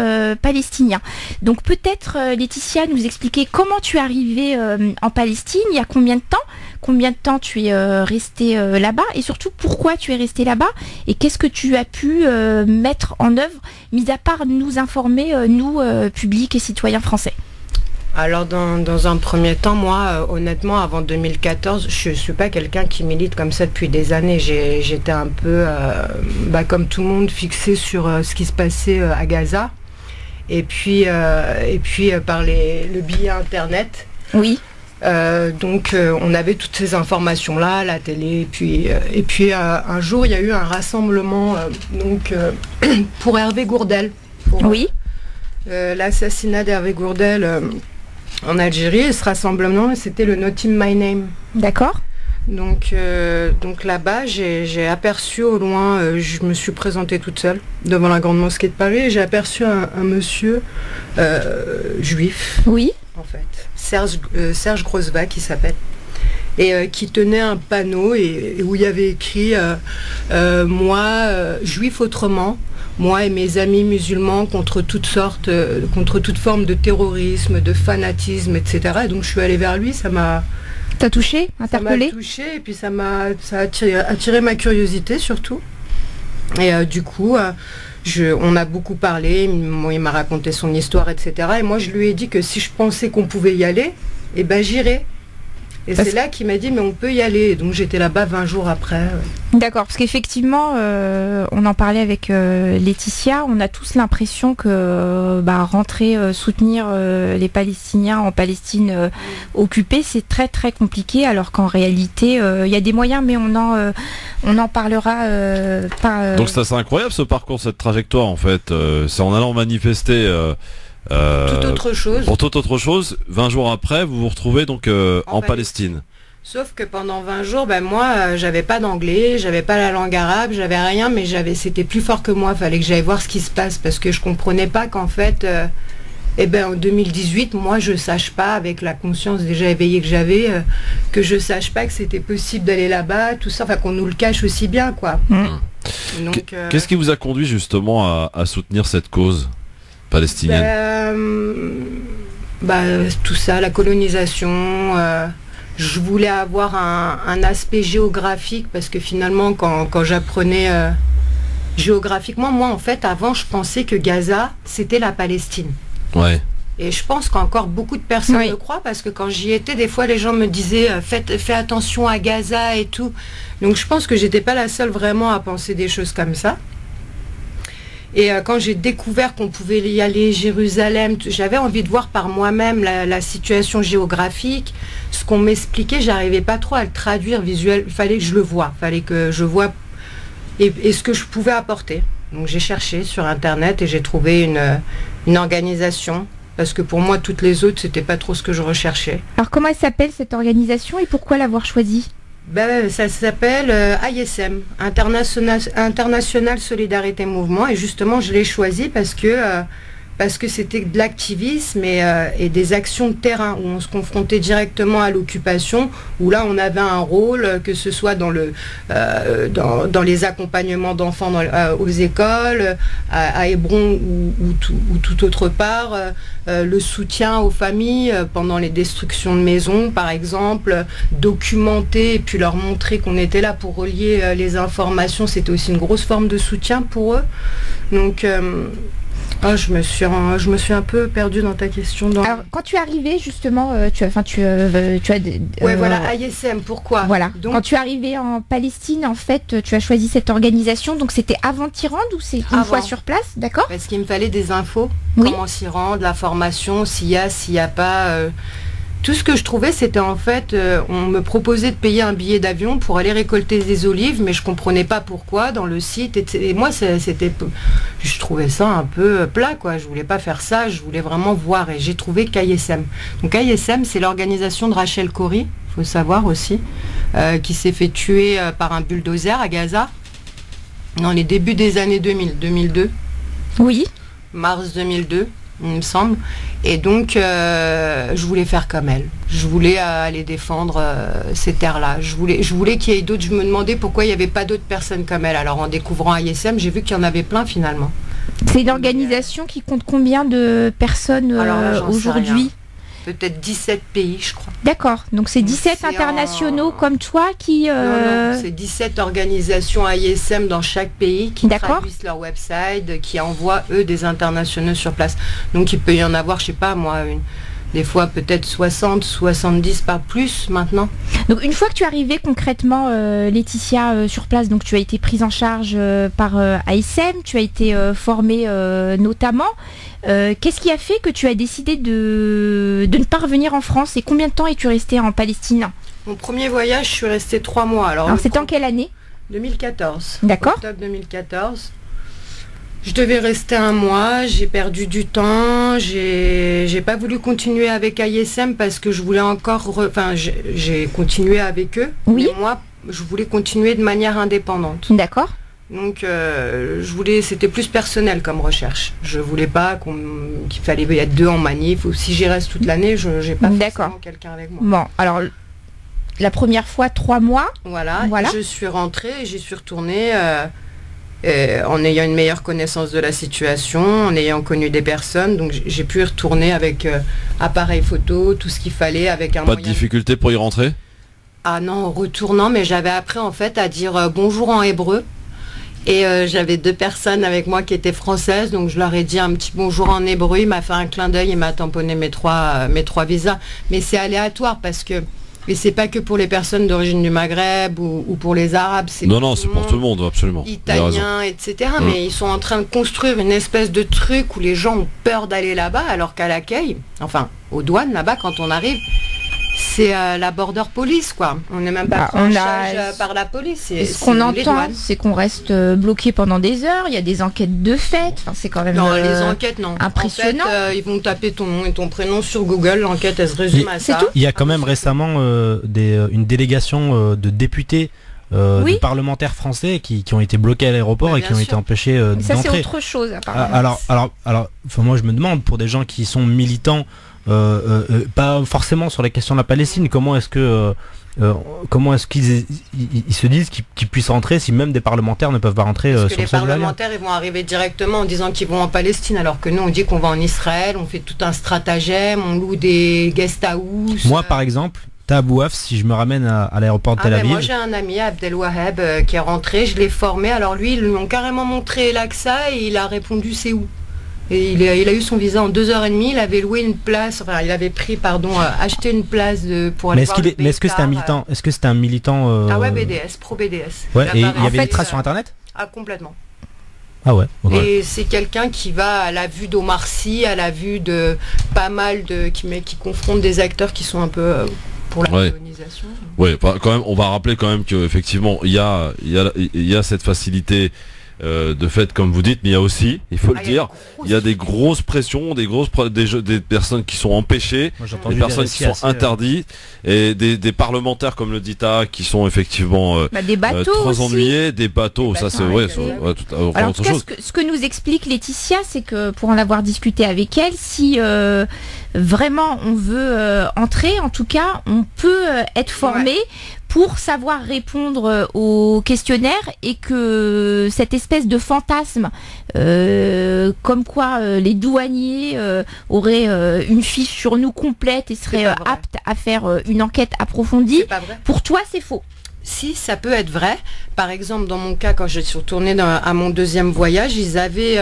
palestiniens. Donc peut-être Laetitia, nous expliquer comment tu es arrivée en Palestine, il y a combien de temps tu es resté là-bas, et surtout pourquoi tu es resté là-bas, et qu'est-ce que tu as pu mettre en œuvre, mis à part nous informer, nous, public et citoyens français. Alors dans un premier temps, moi honnêtement avant 2014, je suis pas quelqu'un qui milite comme ça depuis des années. J'étais un peu comme tout le monde fixé sur ce qui se passait à Gaza, et puis par le biais internet. Oui. On avait toutes ces informations là à la télé, et puis un jour il y a eu un rassemblement pour Hervé Gourdel, oui, l'assassinat d'Hervé Gourdel en Algérie, et ce rassemblement c'était le No Team My Name. D'accord. Donc là-bas j'ai aperçu au loin, je me suis présentée toute seule devant la grande mosquée de Paris, et j'ai aperçu un monsieur juif. Oui. En fait, Serge Grosva qui s'appelle, et qui tenait un panneau et où il y avait écrit moi, juif autrement, moi et mes amis musulmans contre toute forme de terrorisme, de fanatisme, etc. Et donc je suis allée vers lui, ça m'a T'as touché, interpellé? Ça m'a touché et puis ça a attiré ma curiosité surtout. Et du coup, on a beaucoup parlé, il m'a raconté son histoire, etc. Et moi, je lui ai dit que si je pensais qu'on pouvait y aller, eh ben j'irais. Et c'est là qu'il m'a dit, mais on peut y aller. Donc j'étais là-bas 20 jours après. D'accord, parce qu'effectivement, on en parlait avec Laetitia, on a tous l'impression que rentrer soutenir les Palestiniens en Palestine occupée, c'est très très compliqué, alors qu'en réalité, il y a des moyens, mais on en parlera pas. Donc c'est incroyable ce parcours, cette trajectoire en fait. C'est en allant manifester... toute autre chose. Pour toute autre chose, 20 jours après, vous vous retrouvez donc en Palestine. Sauf que pendant 20 jours, moi, j'avais pas d'anglais, j'avais pas la langue arabe, j'avais rien, mais c'était plus fort que moi. Fallait que j'aille voir ce qui se passe parce que je comprenais pas qu'en fait, en 2018, moi, je sache pas, avec la conscience déjà éveillée que j'avais, que je sache pas que c'était possible d'aller là-bas, tout ça, enfin qu'on nous le cache aussi bien, quoi. Donc, qu'est-ce qui vous a conduit justement à soutenir cette cause palestinienne? Tout ça, la colonisation. Je voulais avoir un aspect géographique parce que finalement, quand j'apprenais géographiquement, moi en fait, avant, je pensais que Gaza, c'était la Palestine. Ouais. Et je pense qu'encore beaucoup de personnes le croient parce que quand j'y étais, des fois, les gens me disaient fais attention à Gaza et tout. Donc je pense que j'étais pas la seule vraiment à penser des choses comme ça. Et quand j'ai découvert qu'on pouvait y aller, Jérusalem, j'avais envie de voir par moi-même la situation géographique. Ce qu'on m'expliquait, j'arrivais pas trop à le traduire visuel. Il fallait que je le voie, fallait que je voie et ce que je pouvais apporter. Donc j'ai cherché sur Internet et j'ai trouvé une organisation. Parce que pour moi, toutes les autres, c'était pas trop ce que je recherchais. Alors comment elle s'appelle cette organisation et pourquoi l'avoir choisie? Ça s'appelle ISM, International Solidarité Mouvement, et justement je l'ai choisi parce que c'était de l'activisme et des actions de terrain où on se confrontait directement à l'occupation, où là on avait un rôle, que ce soit dans les accompagnements d'enfants aux écoles, à Hébron ou tout autre part, le soutien aux familles pendant les destructions de maisons par exemple, documenter et puis leur montrer qu'on était là pour relier les informations, c'était aussi une grosse forme de soutien pour eux. Donc je me suis un peu perdue dans ta question. Alors, quand tu es arrivé, justement, tu as des... voilà, ISM, pourquoi? Voilà. Donc, quand tu es arrivé en Palestine, en fait, tu as choisi cette organisation, donc c'était avant de t'y rendre ou c'est une fois sur place, d'accord? Parce qu'il me fallait des infos, comment s'y rendre, la formation, s'il y a pas... Tout ce que je trouvais, c'était en fait, on me proposait de payer un billet d'avion pour aller récolter des olives, mais je comprenais pas pourquoi dans le site. Et moi, je trouvais ça un peu plat, quoi. Je voulais pas faire ça, je voulais vraiment voir. Et j'ai trouvé qu'ISM. Donc ISM, c'est l'organisation de Rachel Corrie, faut savoir aussi, qui s'est fait tuer par un bulldozer à Gaza dans les débuts des années 2002. Oui. Mars 2002. Il me semble. Et donc, je voulais faire comme elle. Je voulais aller défendre ces terres-là. Je voulais qu'il y ait d'autres. Je me demandais pourquoi il n'y avait pas d'autres personnes comme elle. Alors, en découvrant ISM, j'ai vu qu'il y en avait plein, finalement. C'est une organisation qui compte combien de personnes aujourd'hui? Peut-être 17 pays, je crois. D'accord. Donc, c'est 17 internationaux comme toi qui... Non, c'est 17 organisations ISM dans chaque pays qui traduisent leur website, qui envoient, eux, des internationaux sur place. Donc, il peut y en avoir, je sais pas, moi, des fois peut-être 60, 70, pas plus maintenant. Donc, une fois que tu es arrivée concrètement, Laetitia, sur place, donc tu as été prise en charge par ISM, tu as été formée notamment. Qu'est-ce qui a fait que tu as décidé de ne pas revenir en France et combien de temps es-tu restée en Palestine? Mon premier voyage, je suis restée 3 mois. Alors c'était en quelle année? 2014. D'accord. Octobre 2014. Je devais rester 1 mois, j'ai perdu du temps, j'ai pas voulu continuer avec ISM parce que je voulais encore... j'ai continué avec eux, oui. Mais moi, je voulais continuer de manière indépendante. D'accord. Donc, c'était plus personnel comme recherche. Je voulais pas qu'il fallait être 2 en manif, ou si j'y reste toute l'année, j'ai pas forcément quelqu'un avec moi. Bon, alors, la première fois, 3 mois. Voilà. Je suis rentrée et j'y suis retournée en ayant une meilleure connaissance de la situation, en ayant connu des personnes. Donc, j'ai pu y retourner avec appareil photo, tout ce qu'il fallait, avec un Pas de difficulté pour y rentrer? Ah non, au retour non, mais j'avais appris en fait à dire bonjour en hébreu. Et j'avais 2 personnes avec moi qui étaient françaises, donc je leur ai dit un petit bonjour en hébreu. Il m'a fait un clin d'œil, il m'a tamponné mes trois visas. Mais c'est aléatoire parce que et c'est pas que pour les personnes d'origine du Maghreb ou pour les Arabes. Non, c'est pour tout le monde, absolument. Italiens, etc. Mais ils sont en train de construire une espèce de truc où les gens ont peur d'aller là-bas, alors qu'à l'accueil, enfin aux douanes là-bas, quand on arrive, c'est la border police, quoi. On n'est même pas pris en charge par la police. Ce qu'on entend, c'est qu'on reste bloqué pendant des heures. Il y a des enquêtes de fait. Enfin, c'est quand même les enquêtes, non. Impressionnant. En fait, ils vont taper ton nom et ton prénom sur Google. L'enquête, elle se résume à ça. Il y a quand même récemment une délégation de députés. De parlementaires français qui ont été bloqués à l'aéroport et qui ont été empêchés d'entrer. Ça, c'est autre chose, apparemment. Alors, moi, je me demande, pour des gens qui sont militants, pas forcément sur la question de la Palestine, comment est-ce qu'ils se disent qu'ils puissent rentrer si même des parlementaires ne peuvent pas rentrer sur le sol israélien. Les parlementaires, ils vont arriver directement en disant qu'ils vont en Palestine, alors que nous, on dit qu'on va en Israël, on fait tout un stratagème, on loue des guest house. Moi, par exemple, Abouaf, si je me ramène à l'aéroport de Tel Aviv. Moi j'ai un ami, Abdelwaheb, qui est rentré, je l'ai formé, alors lui ils lui ont carrément montré l'AXA et il a répondu c'est où. Et il a eu son visa en 2h30, il avait loué une place, enfin il avait pris, acheté une place pour aller voir le pays. Mais est-ce que c'était un militant Ah ouais, BDS, pro-BDS. Ouais, et il y avait des traces sur internet? Ah, complètement. Ah ouais. Et c'est quelqu'un qui va à la vue d'Omar Sy, à la vue de pas mal qui confronte des acteurs qui sont un peu pour la colonisation. Oui, quand même, on va rappeler quand même qu'effectivement il y a cette facilité de fait, comme vous dites, mais il y a aussi, il faut le dire, il y a des grosses pressions, des personnes qui sont empêchées, des personnes qui sont interdites, et des parlementaires, comme le dit Ta, qui sont effectivement des bateaux très ennuyés, des bateaux, ça c'est vrai, alors, en tout cas, ce que nous explique Laetitia, c'est que pour en avoir discuté avec elle, si vraiment on veut entrer, en tout cas, on peut être formé pour savoir répondre aux questionnaires, et que cette espèce de fantasme comme quoi les douaniers auraient une fiche sur nous complète et seraient aptes à faire une enquête approfondie, pour toi c'est faux. Si, ça peut être vrai. Par exemple, dans mon cas, quand je suis retournée à mon 2e voyage, ils avaient,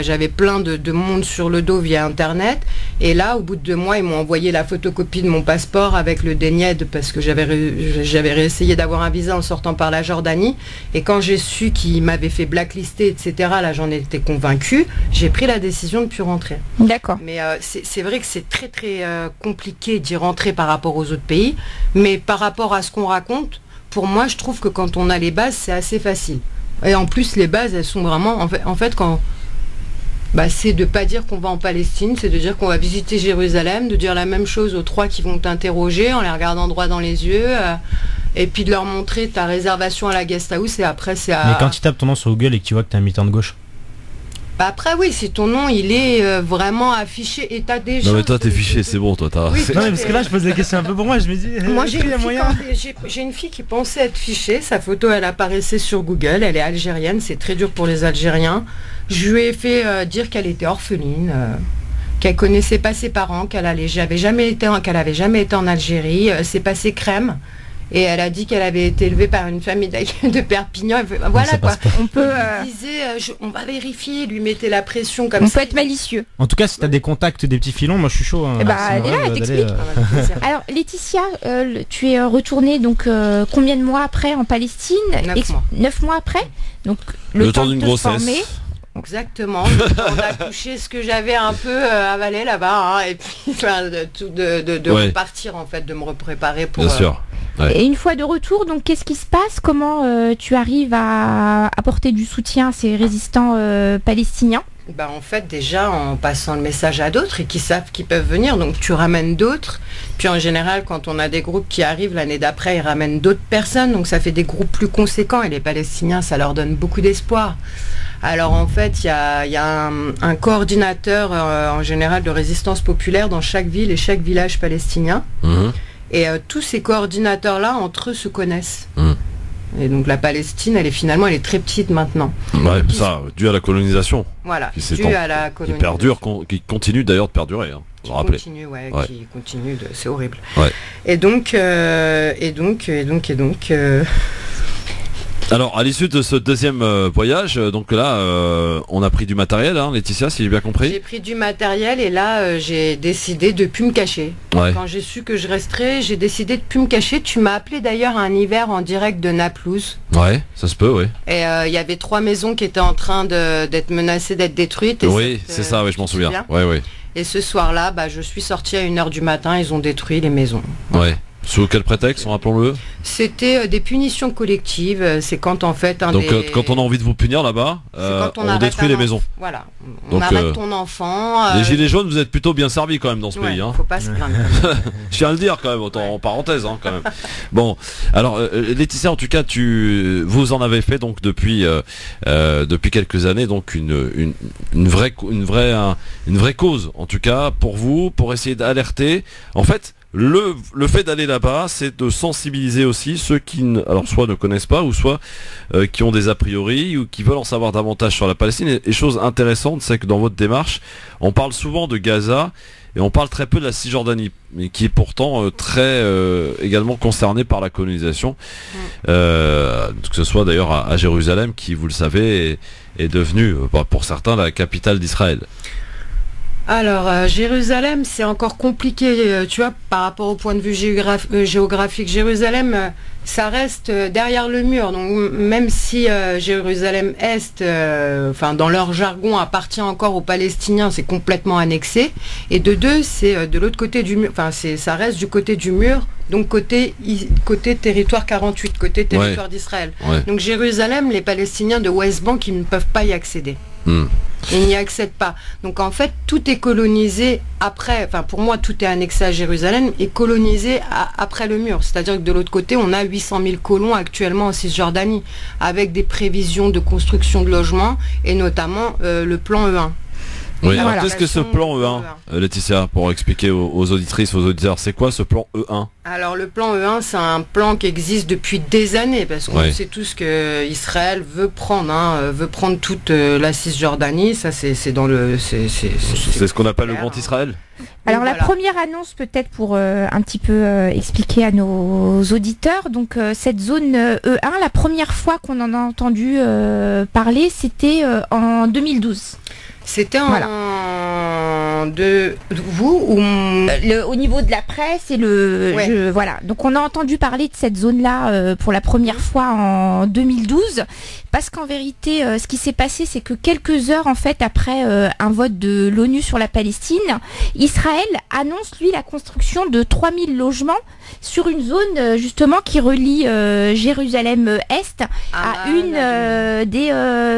j'avais plein de monde sur le dos via Internet. Et là, au bout de 2 mois, ils m'ont envoyé la photocopie de mon passeport avec le DNIED, parce que j'avais réessayé d'avoir un visa en sortant par la Jordanie. Et quand j'ai su qu'ils m'avaient fait blacklister, etc., là, j'en étais convaincue. J'ai pris la décision de ne plus rentrer. D'accord. Mais c'est vrai que c'est très, très compliqué d'y rentrer par rapport aux autres pays. Mais par rapport à ce qu'on raconte, pour moi, je trouve que quand on a les bases, c'est assez facile. Et en plus, les bases, elles sont vraiment... En fait, c'est de pas dire qu'on va en Palestine, c'est de dire qu'on va visiter Jérusalem, de dire la même chose aux 3 qui vont t'interroger en les regardant droit dans les yeux, et puis de leur montrer ta réservation à la guest house, et après, c'est à... Mais quand tu tapes ton nom sur Google et que tu vois que t'es un militant de gauche? Après oui, si ton nom il est vraiment affiché et t'as déjà... Non mais toi t'es fiché, c'est bon, toi t'as... Oui, non mais parce que là je pose des questions un peu pour moi, je me dis... Moi j'ai une fille qui pensait être fichée, sa photo elle apparaissait sur Google, elle est algérienne, c'est très dur pour les Algériens. Je lui ai fait dire qu'elle était orpheline, qu'elle connaissait pas ses parents, qu'elle avait jamais été en Algérie, c'est passé crème. Et elle a dit qu'elle avait été élevée par une famille de Perpignan. Voilà quoi. On peut. On va vérifier, lui mettait la pression comme ça. On peut être malicieux. En tout cas, si t'as des contacts, des petits filons, moi je suis chaud. Elle est là, elle t'explique. Alors Laetitia, tu es retournée donc combien de mois après en Palestine? 9 mois après. Donc le temps d'une grossesse. Exactement. On a couché ce que j'avais un peu avalé là-bas, et puis de repartir en fait, de me préparer pour. Bien sûr. Ouais. Et une fois de retour, donc qu'est-ce qui se passe? Comment tu arrives à apporter du soutien à ces résistants palestiniens? En fait, déjà en passant le message à d'autres et qui savent qu'ils peuvent venir, donc tu ramènes d'autres. Puis en général, quand on a des groupes qui arrivent l'année d'après, ils ramènent d'autres personnes, donc ça fait des groupes plus conséquents, et les Palestiniens, ça leur donne beaucoup d'espoir. Alors en fait, il y a un coordinateur en général de résistance populaire dans chaque ville et chaque village palestinien. Et tous ces coordinateurs-là, entre eux, se connaissent. Et donc la Palestine, elle est très petite maintenant. Ouais, ça, dû à la colonisation. Voilà, dû à la colonisation. Qui continue d'ailleurs de perdurer. vous rappelez. Qui continue, c'est horrible. Ouais. Et donc. Alors, à l'issue de ce deuxième voyage, donc là, on a pris du matériel, hein, Laetitia, si j'ai bien compris. J'ai pris du matériel et là, j'ai décidé de plus me cacher. Ouais. Quand j'ai su que je resterais, j'ai décidé de plus me cacher. Tu m'as appelé d'ailleurs un hiver en direct de Naplouse. Ouais, ça se peut, oui. Et il y avait 3 maisons qui étaient en train d'être menacées d'être détruites. Et oui, c'est ça, oui, je m'en souviens. Ouais, ouais. Et ce soir-là, je suis sortie à 1h du matin, ils ont détruit les maisons. Ouais. Sous quel prétexte, rappelons-le? C'était des punitions collectives. C'est quand en fait quand on a envie de vous punir là-bas, on détruit les maisons. Voilà. On arrête ton enfant. Les gilets jaunes, vous êtes plutôt bien servis quand même dans ce pays. Hein. Faut pas se plaindre. Je tiens à le dire quand même, autant en parenthèse hein, quand même. Bon, alors Laetitia, en tout cas, vous en avez fait donc depuis quelques années donc une vraie cause en tout cas pour vous, pour essayer d'alerter. En fait. Le fait d'aller là-bas, c'est de sensibiliser aussi ceux qui, soit ne connaissent pas, ou soit qui ont des a priori, ou qui veulent en savoir davantage sur la Palestine. Et chose intéressante, c'est que dans votre démarche, on parle souvent de Gaza, et on parle très peu de la Cisjordanie, mais qui est pourtant très également concernée par la colonisation, que ce soit d'ailleurs à Jérusalem, qui, vous le savez, est devenue, pour certains, la capitale d'Israël. Alors, Jérusalem, c'est encore compliqué, tu vois, par rapport au point de vue géographique. Jérusalem, ça reste derrière le mur. Donc, même si Jérusalem-Est, dans leur jargon, appartient encore aux Palestiniens, c'est complètement annexé. Et de deux, c'est de l'autre côté du mur. Ça reste du côté du mur. Donc côté territoire 48, côté territoire d'Israël. Ouais. Donc Jérusalem, les Palestiniens de West Bank, ils ne peuvent pas y accéder. Ils n'y accèdent pas. Donc en fait, tout est colonisé après, pour moi, tout est annexé à Jérusalem et colonisé après le mur. C'est-à-dire que de l'autre côté, on a 800 000 colons actuellement en Cisjordanie, avec des prévisions de construction de logements et notamment le plan E1. Oui, alors qu'est-ce que ce plan E1, Laetitia, pour expliquer aux auditrices, aux auditeurs, c'est quoi ce plan E1? Alors le plan E1, c'est un plan qui existe depuis des années, parce qu'on sait tous que Israël veut prendre toute la Cisjordanie. Ça, c'est dans le, c'est ce qu'on appelle le Grand Israël. Alors la première annonce, peut-être pour un petit peu expliquer à nos auditeurs, donc cette zone E1, la première fois qu'on en a entendu parler, c'était en 2012. C'était au niveau de la presse et voilà. Donc on a entendu parler de cette zone-là pour la première fois en 2012, parce qu'en vérité, ce qui s'est passé, c'est que quelques heures en fait après un vote de l'ONU sur la Palestine, Israël annonce lui la construction de 3000 logements sur une zone justement qui relie Jérusalem-Est à une des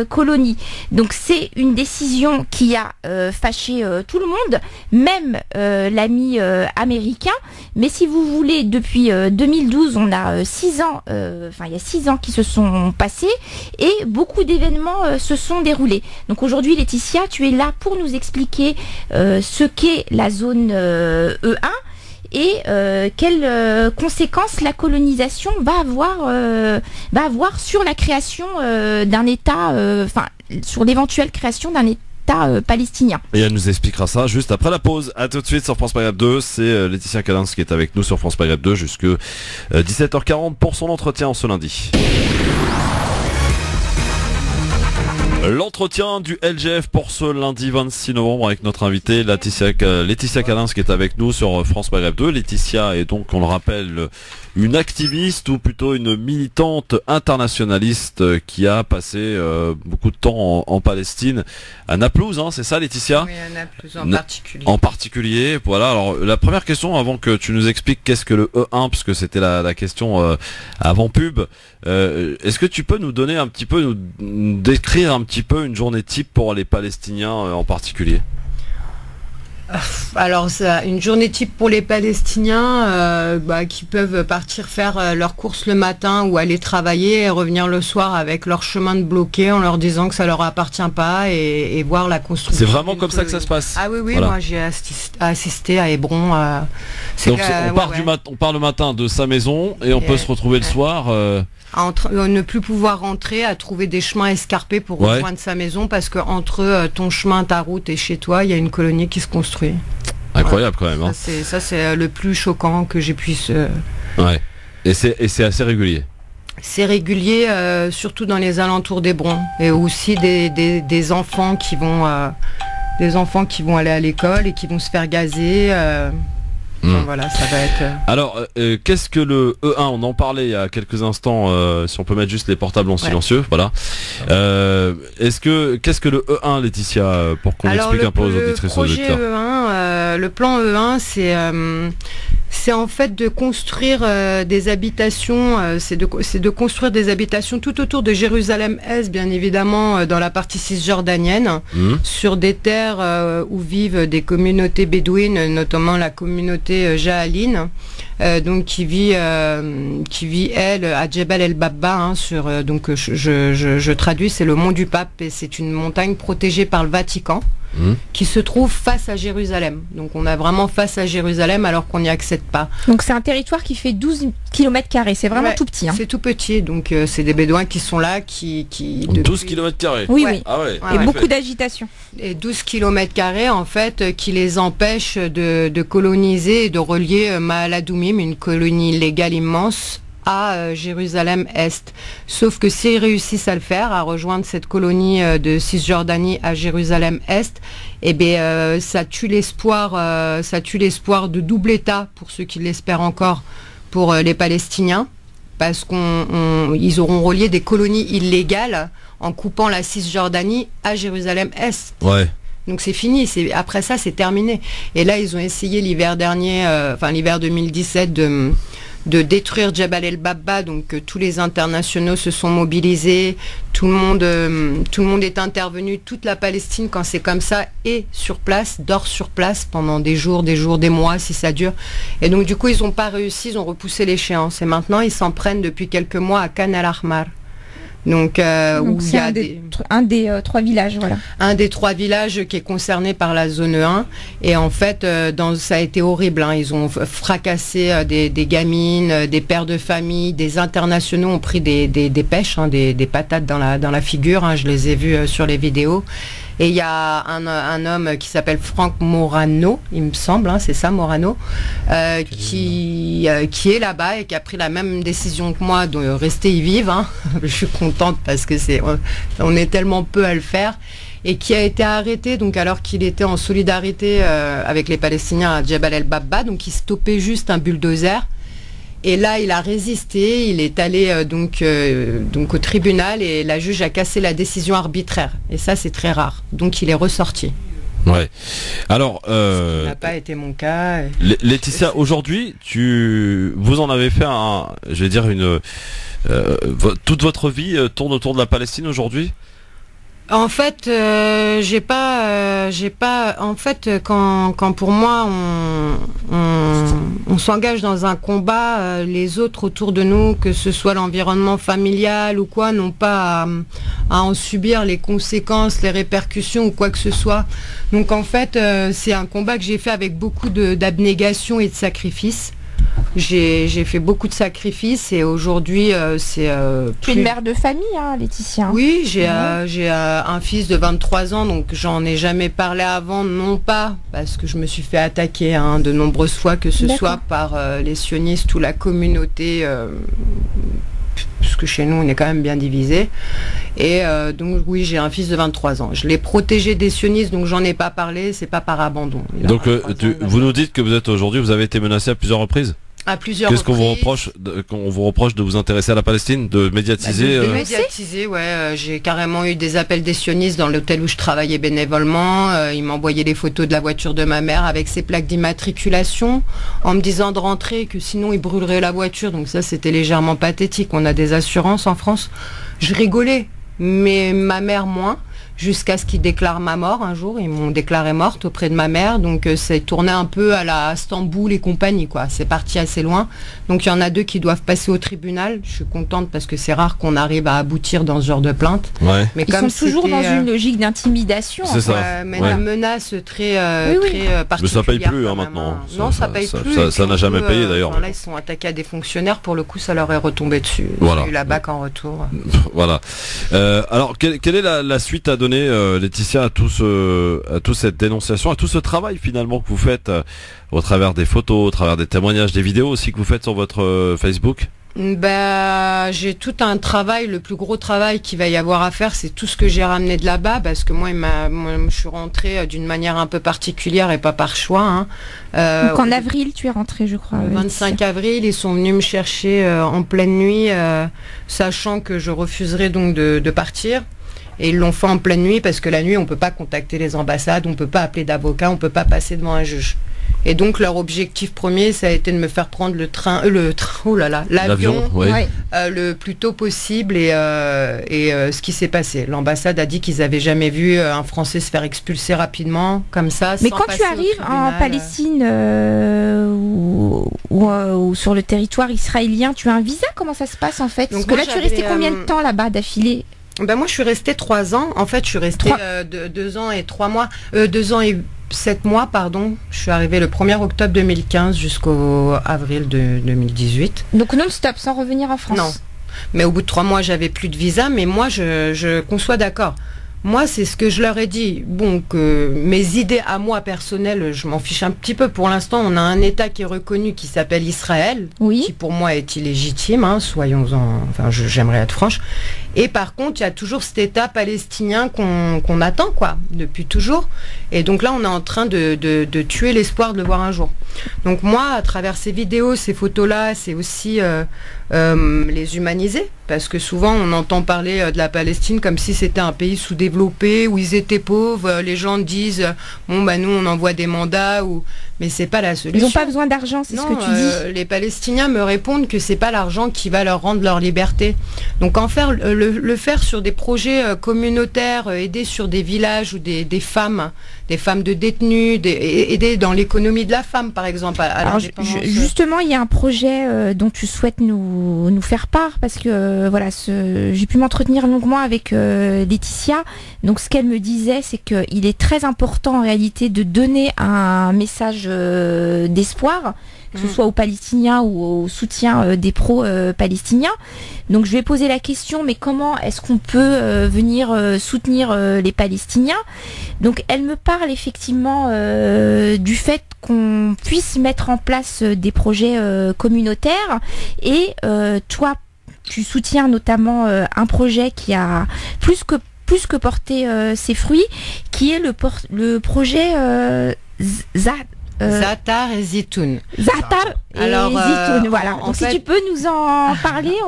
colonies. Donc c'est une décision qui a fâché tout le monde, même l'ami américain. Mais si vous voulez, depuis 2012, on a 6 ans, il y a 6 ans qui se sont passés et beaucoup d'événements se sont déroulés. Donc aujourd'hui, Laetitia, tu es là pour nous expliquer ce qu'est la zone E1 et quelles conséquences la colonisation va avoir sur la création d'un État, sur l'éventuelle création d'un État palestinien. Et elle nous expliquera ça juste après la pause. À tout de suite sur France Maghreb 2. C'est Laetitia Callens qui est avec nous sur France Maghreb 2 jusque 17h40 pour son entretien ce lundi. L'entretien du LGF pour ce lundi 26 novembre avec notre invitée Laetitia Callens qui est avec nous sur France Maghreb 2. Laetitia est donc, on le rappelle, une activiste ou plutôt une militante internationaliste qui a passé beaucoup de temps en Palestine, à Naplouse, hein, c'est ça Laetitia? Oui, à Naplouse en particulier. En particulier, voilà. Alors la première question, avant que tu nous expliques qu'est-ce que le E1, puisque c'était la question avant pub, est-ce que tu peux nous donner un petit peu, nous décrire un petit peu une journée type pour les Palestiniens en particulier? Alors, une journée type pour les Palestiniens qui peuvent partir faire leurs courses le matin ou aller travailler et revenir le soir avec leur chemin de bloqué en leur disant que ça leur appartient pas et voir la construction. C'est vraiment comme ça que ça se passe? Ah oui, voilà. Moi j'ai assisté à Hébron. Donc on part le matin de sa maison et on peut se retrouver le soir ne plus pouvoir rentrer, à trouver des chemins escarpés pour rejoindre sa maison parce que entre ton chemin, ta route et chez toi, il y a une colonie qui se construit. Incroyable quand même. Hein. Ça c'est le plus choquant que j'ai puisse. Ouais. Et c'est assez régulier. C'est régulier, surtout dans les alentours d'Hébron, et aussi des enfants qui vont aller à l'école et qui vont se faire gazer. Donc voilà, ça va être. Alors, qu'est-ce que le E1 ? On en parlait il y a quelques instants. Si on peut mettre juste les portables en silencieux, voilà. Qu'est-ce que le E1, Laetitia, pour qu'on explique un peu aux auditrices et aux auditeurs ? Le plan E1, c'est en fait de construire des habitations, c'est de construire des habitations tout autour de Jérusalem-Est, bien évidemment, dans la partie cisjordanienne, sur des terres où vivent des communautés bédouines, notamment la communauté Ja'aline, donc qui vit elle à Djebel el-Babba, hein, donc je traduis, c'est le mont du Pape, et c'est une montagne protégée par le Vatican. Qui se trouve face à Jérusalem. Donc on a vraiment face à Jérusalem alors qu'on n'y accède pas. Donc c'est un territoire qui fait 12 km², c'est vraiment tout petit. Hein. C'est tout petit, donc c'est des Bédouins qui sont là, qui 12 km². Oui, oui. Ah ouais. Et beaucoup d'agitation. Et 12 km² en fait qui les empêchent de coloniser et de relier Maaladoumim, une colonie légale immense, à Jérusalem-Est. Sauf que s'ils réussissent à le faire, à rejoindre cette colonie de Cisjordanie à Jérusalem-Est, eh bien, ça tue l'espoir de double État, pour ceux qui l'espèrent encore, pour les Palestiniens, parce qu'ils auront relié des colonies illégales en coupant la Cisjordanie à Jérusalem-Est. Ouais. Donc c'est fini, après ça c'est terminé. Et là ils ont essayé l'hiver dernier, l'hiver 2017, de détruire Djebel el-Babba, donc tous les internationaux se sont mobilisés, tout le monde est intervenu, toute la Palestine quand c'est comme ça est sur place, dort sur place pendant des jours, des mois si ça dure. Et donc du coup ils n'ont pas réussi, ils ont repoussé l'échéance et maintenant ils s'en prennent depuis quelques mois à Khan al-Ahmar. Donc où il y a un des 3 villages, voilà. Un des 3 villages qui est concerné par la zone 1. Et en fait, ça a été horrible. Hein. Ils ont fracassé des gamines, des pères de famille, des internationaux ont pris des pêches, hein, des patates dans la figure. Hein. Je les ai vus sur les vidéos. Et il y a un homme qui s'appelle Franck Morano, il me semble, hein, c'est ça, Morano, qui est là-bas et qui a pris la même décision que moi de rester y vivre. Hein. Je suis contente parce que on est tellement peu à le faire. Et qui a été arrêté donc alors qu'il était en solidarité avec les Palestiniens à Djebel el-Babba, donc il stoppait juste un bulldozer. Et là, il a résisté, il est allé donc au tribunal et la juge a cassé la décision arbitraire. Et ça, c'est très rare. Donc, il est ressorti. Ouais. Alors, ça n'a pas été mon cas. Laetitia, aujourd'hui, vous en avez fait toute votre vie tourne autour de la Palestine aujourd'hui ? En fait, en fait, quand pour moi on s'engage dans un combat, les autres autour de nous, que ce soit l'environnement familial ou quoi, n'ont pas à en subir les conséquences, les répercussions ou quoi que ce soit. Donc en fait, c'est un combat que j'ai fait avec beaucoup d'abnégation et de sacrifice. J'ai fait beaucoup de sacrifices et aujourd'hui c'est Tu es une mère de famille, hein, Laetitia. Oui, j'ai un fils de 23 ans, donc j'en ai jamais parlé avant, non pas parce que je me suis fait attaquer de nombreuses fois, que ce soit par les sionistes ou la communauté, parce que chez nous on est quand même bien divisé. Et donc oui, j'ai un fils de 23 ans. Je l'ai protégé des sionistes, donc j'en ai pas parlé, c'est pas par abandon. Donc vous nous dites que vous avez été menacé à plusieurs reprises ? À plusieurs Qu'est-ce qu'on vous reproche de vous intéresser à la Palestine, de médiatiser de médiatiser, ouais. J'ai carrément eu des appels des sionistes dans l'hôtel où je travaillais bénévolement. Ils m'envoyaient les photos de la voiture de ma mère avec ses plaques d'immatriculation en me disant de rentrer, que sinon ils brûleraient la voiture. Donc ça, c'était légèrement pathétique. On a des assurances en France. Je rigolais, mais ma mère moins. Jusqu'à ce qu'ils déclarent ma mort un jour, ils m'ont déclaré morte auprès de ma mère, donc c'est tourné un peu à la Stamboul et compagnie, quoi. C'est parti assez loin. Donc il y en a 2 qui doivent passer au tribunal. Je suis contente parce que c'est rare qu'on arrive à aboutir dans ce genre de plainte. Ouais. Mais ils sont toujours dans une logique d'intimidation. C'est ça. Mais une menace très particulière. Mais ça paye plus maintenant. Non, ça paye plus. Ça n'a jamais payé d'ailleurs. Là, ils sont attaqués à des fonctionnaires. Pour le coup, ça leur est retombé dessus. Voilà. J'ai eu la BAC en retour. Voilà. Alors, quelle est la suite à donner donné, Laetitia, à toute cette dénonciation, à tout ce travail finalement que vous faites au travers des photos, au travers des témoignages, des vidéos aussi que vous faites sur votre Facebook? J'ai tout un travail, le plus gros travail qu'il va y avoir à faire, c'est tout ce que j'ai ramené de là-bas, parce que moi, je suis rentrée d'une manière un peu particulière et pas par choix. Hein. Donc en avril, tu es rentrée, je crois. Le 25 avril, ils sont venus me chercher en pleine nuit, sachant que je refuserais donc de partir. Et ils l'ont fait en pleine nuit, parce que la nuit, on peut pas contacter les ambassades, on peut pas appeler d'avocat, on peut pas passer devant un juge. Et donc leur objectif premier, ça a été de me faire prendre l'avion le plus tôt possible. Et ce qui s'est passé, l'ambassade a dit qu'ils avaient jamais vu un Français se faire expulser rapidement comme ça. Mais quand tu arrives en Palestine ou sur le territoire israélien, tu as un visa? Comment ça se passe en fait? Parce que là, tu es resté combien de temps là-bas d'affilée? Moi, je suis restée 3 ans. En fait, je suis restée 2 ans et 3 mois, 2 ans et 7 mois, pardon. Je suis arrivée le 1er octobre 2015 jusqu'au avril de 2018. Donc non-stop, sans revenir en France? Non. Mais au bout de 3 mois, j'avais plus de visa. Mais moi, je conçois d'accord. Moi, c'est ce que je leur ai dit. Bon, que mes idées à moi personnelles, je m'en fiche un petit peu. Pour l'instant, on a un État qui est reconnu, qui s'appelle Israël, qui pour moi est illégitime, hein, soyons-en. Enfin, j'aimerais être franche. Et par contre, il y a toujours cet État palestinien qu'on attend, quoi, depuis toujours. Et donc là, on est en train de tuer l'espoir de le voir un jour. Donc moi, à travers ces vidéos, ces photos-là, c'est aussi les humaniser. Parce que souvent, on entend parler de la Palestine comme si c'était un pays sous-développé, où ils étaient pauvres. Les gens disent, bon, nous, on envoie des mandats, mais c'est pas la solution. Ils n'ont pas besoin d'argent, c'est ce que tu dis. Les Palestiniens me répondent que c'est pas l'argent qui va leur rendre leur liberté. Donc en faire le faire sur des projets communautaires, aider sur des villages ou des femmes de détenus, aider dans l'économie de la femme, par exemple. Alors, justement, il y a un projet dont tu souhaites nous faire part, parce que j'ai pu m'entretenir longuement avec Laetitia. Donc ce qu'elle me disait, c'est qu'il est très important en réalité de donner un message d'espoir, que ce soit aux Palestiniens ou au soutien des pro-palestiniens. Donc je vais poser la question, mais comment est-ce qu'on peut venir soutenir les Palestiniens? Donc elle me parle effectivement du fait qu'on puisse mettre en place des projets communautaires, et toi, tu soutiens notamment un projet qui a plus que porté ses fruits, qui est le projet Zatar et Zitoun. Zatar et Zitoun, voilà. Donc si tu peux nous en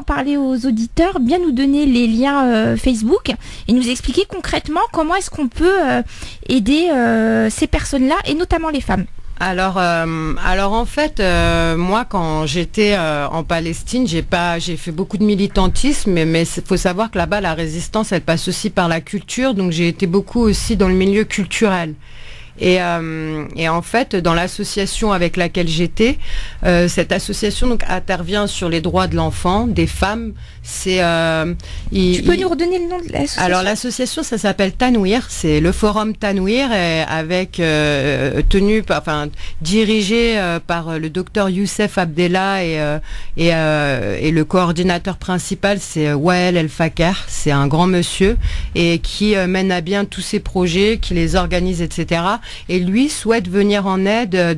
parler aux auditeurs, bien nous donner les liens Facebook et nous expliquer concrètement comment est-ce qu'on peut aider ces personnes-là, et notamment les femmes. Alors en fait, moi quand j'étais en Palestine, j'ai fait beaucoup de militantisme, mais il faut savoir que là-bas la résistance, elle passe aussi par la culture, donc j'ai été beaucoup aussi dans le milieu culturel. Et en fait, dans l'association avec laquelle j'étais, cette association donc intervient sur les droits de l'enfant, des femmes. Tu peux nous redonner le nom de l'association? Alors l'association, ça s'appelle Tanouir, c'est le forum Tanouir, avec dirigé par le docteur Youssef Abdellah, et le coordinateur principal, c'est Wael El Faker. C'est un grand monsieur et qui mène à bien tous ces projets, qui les organise, etc. Et lui souhaite venir en aide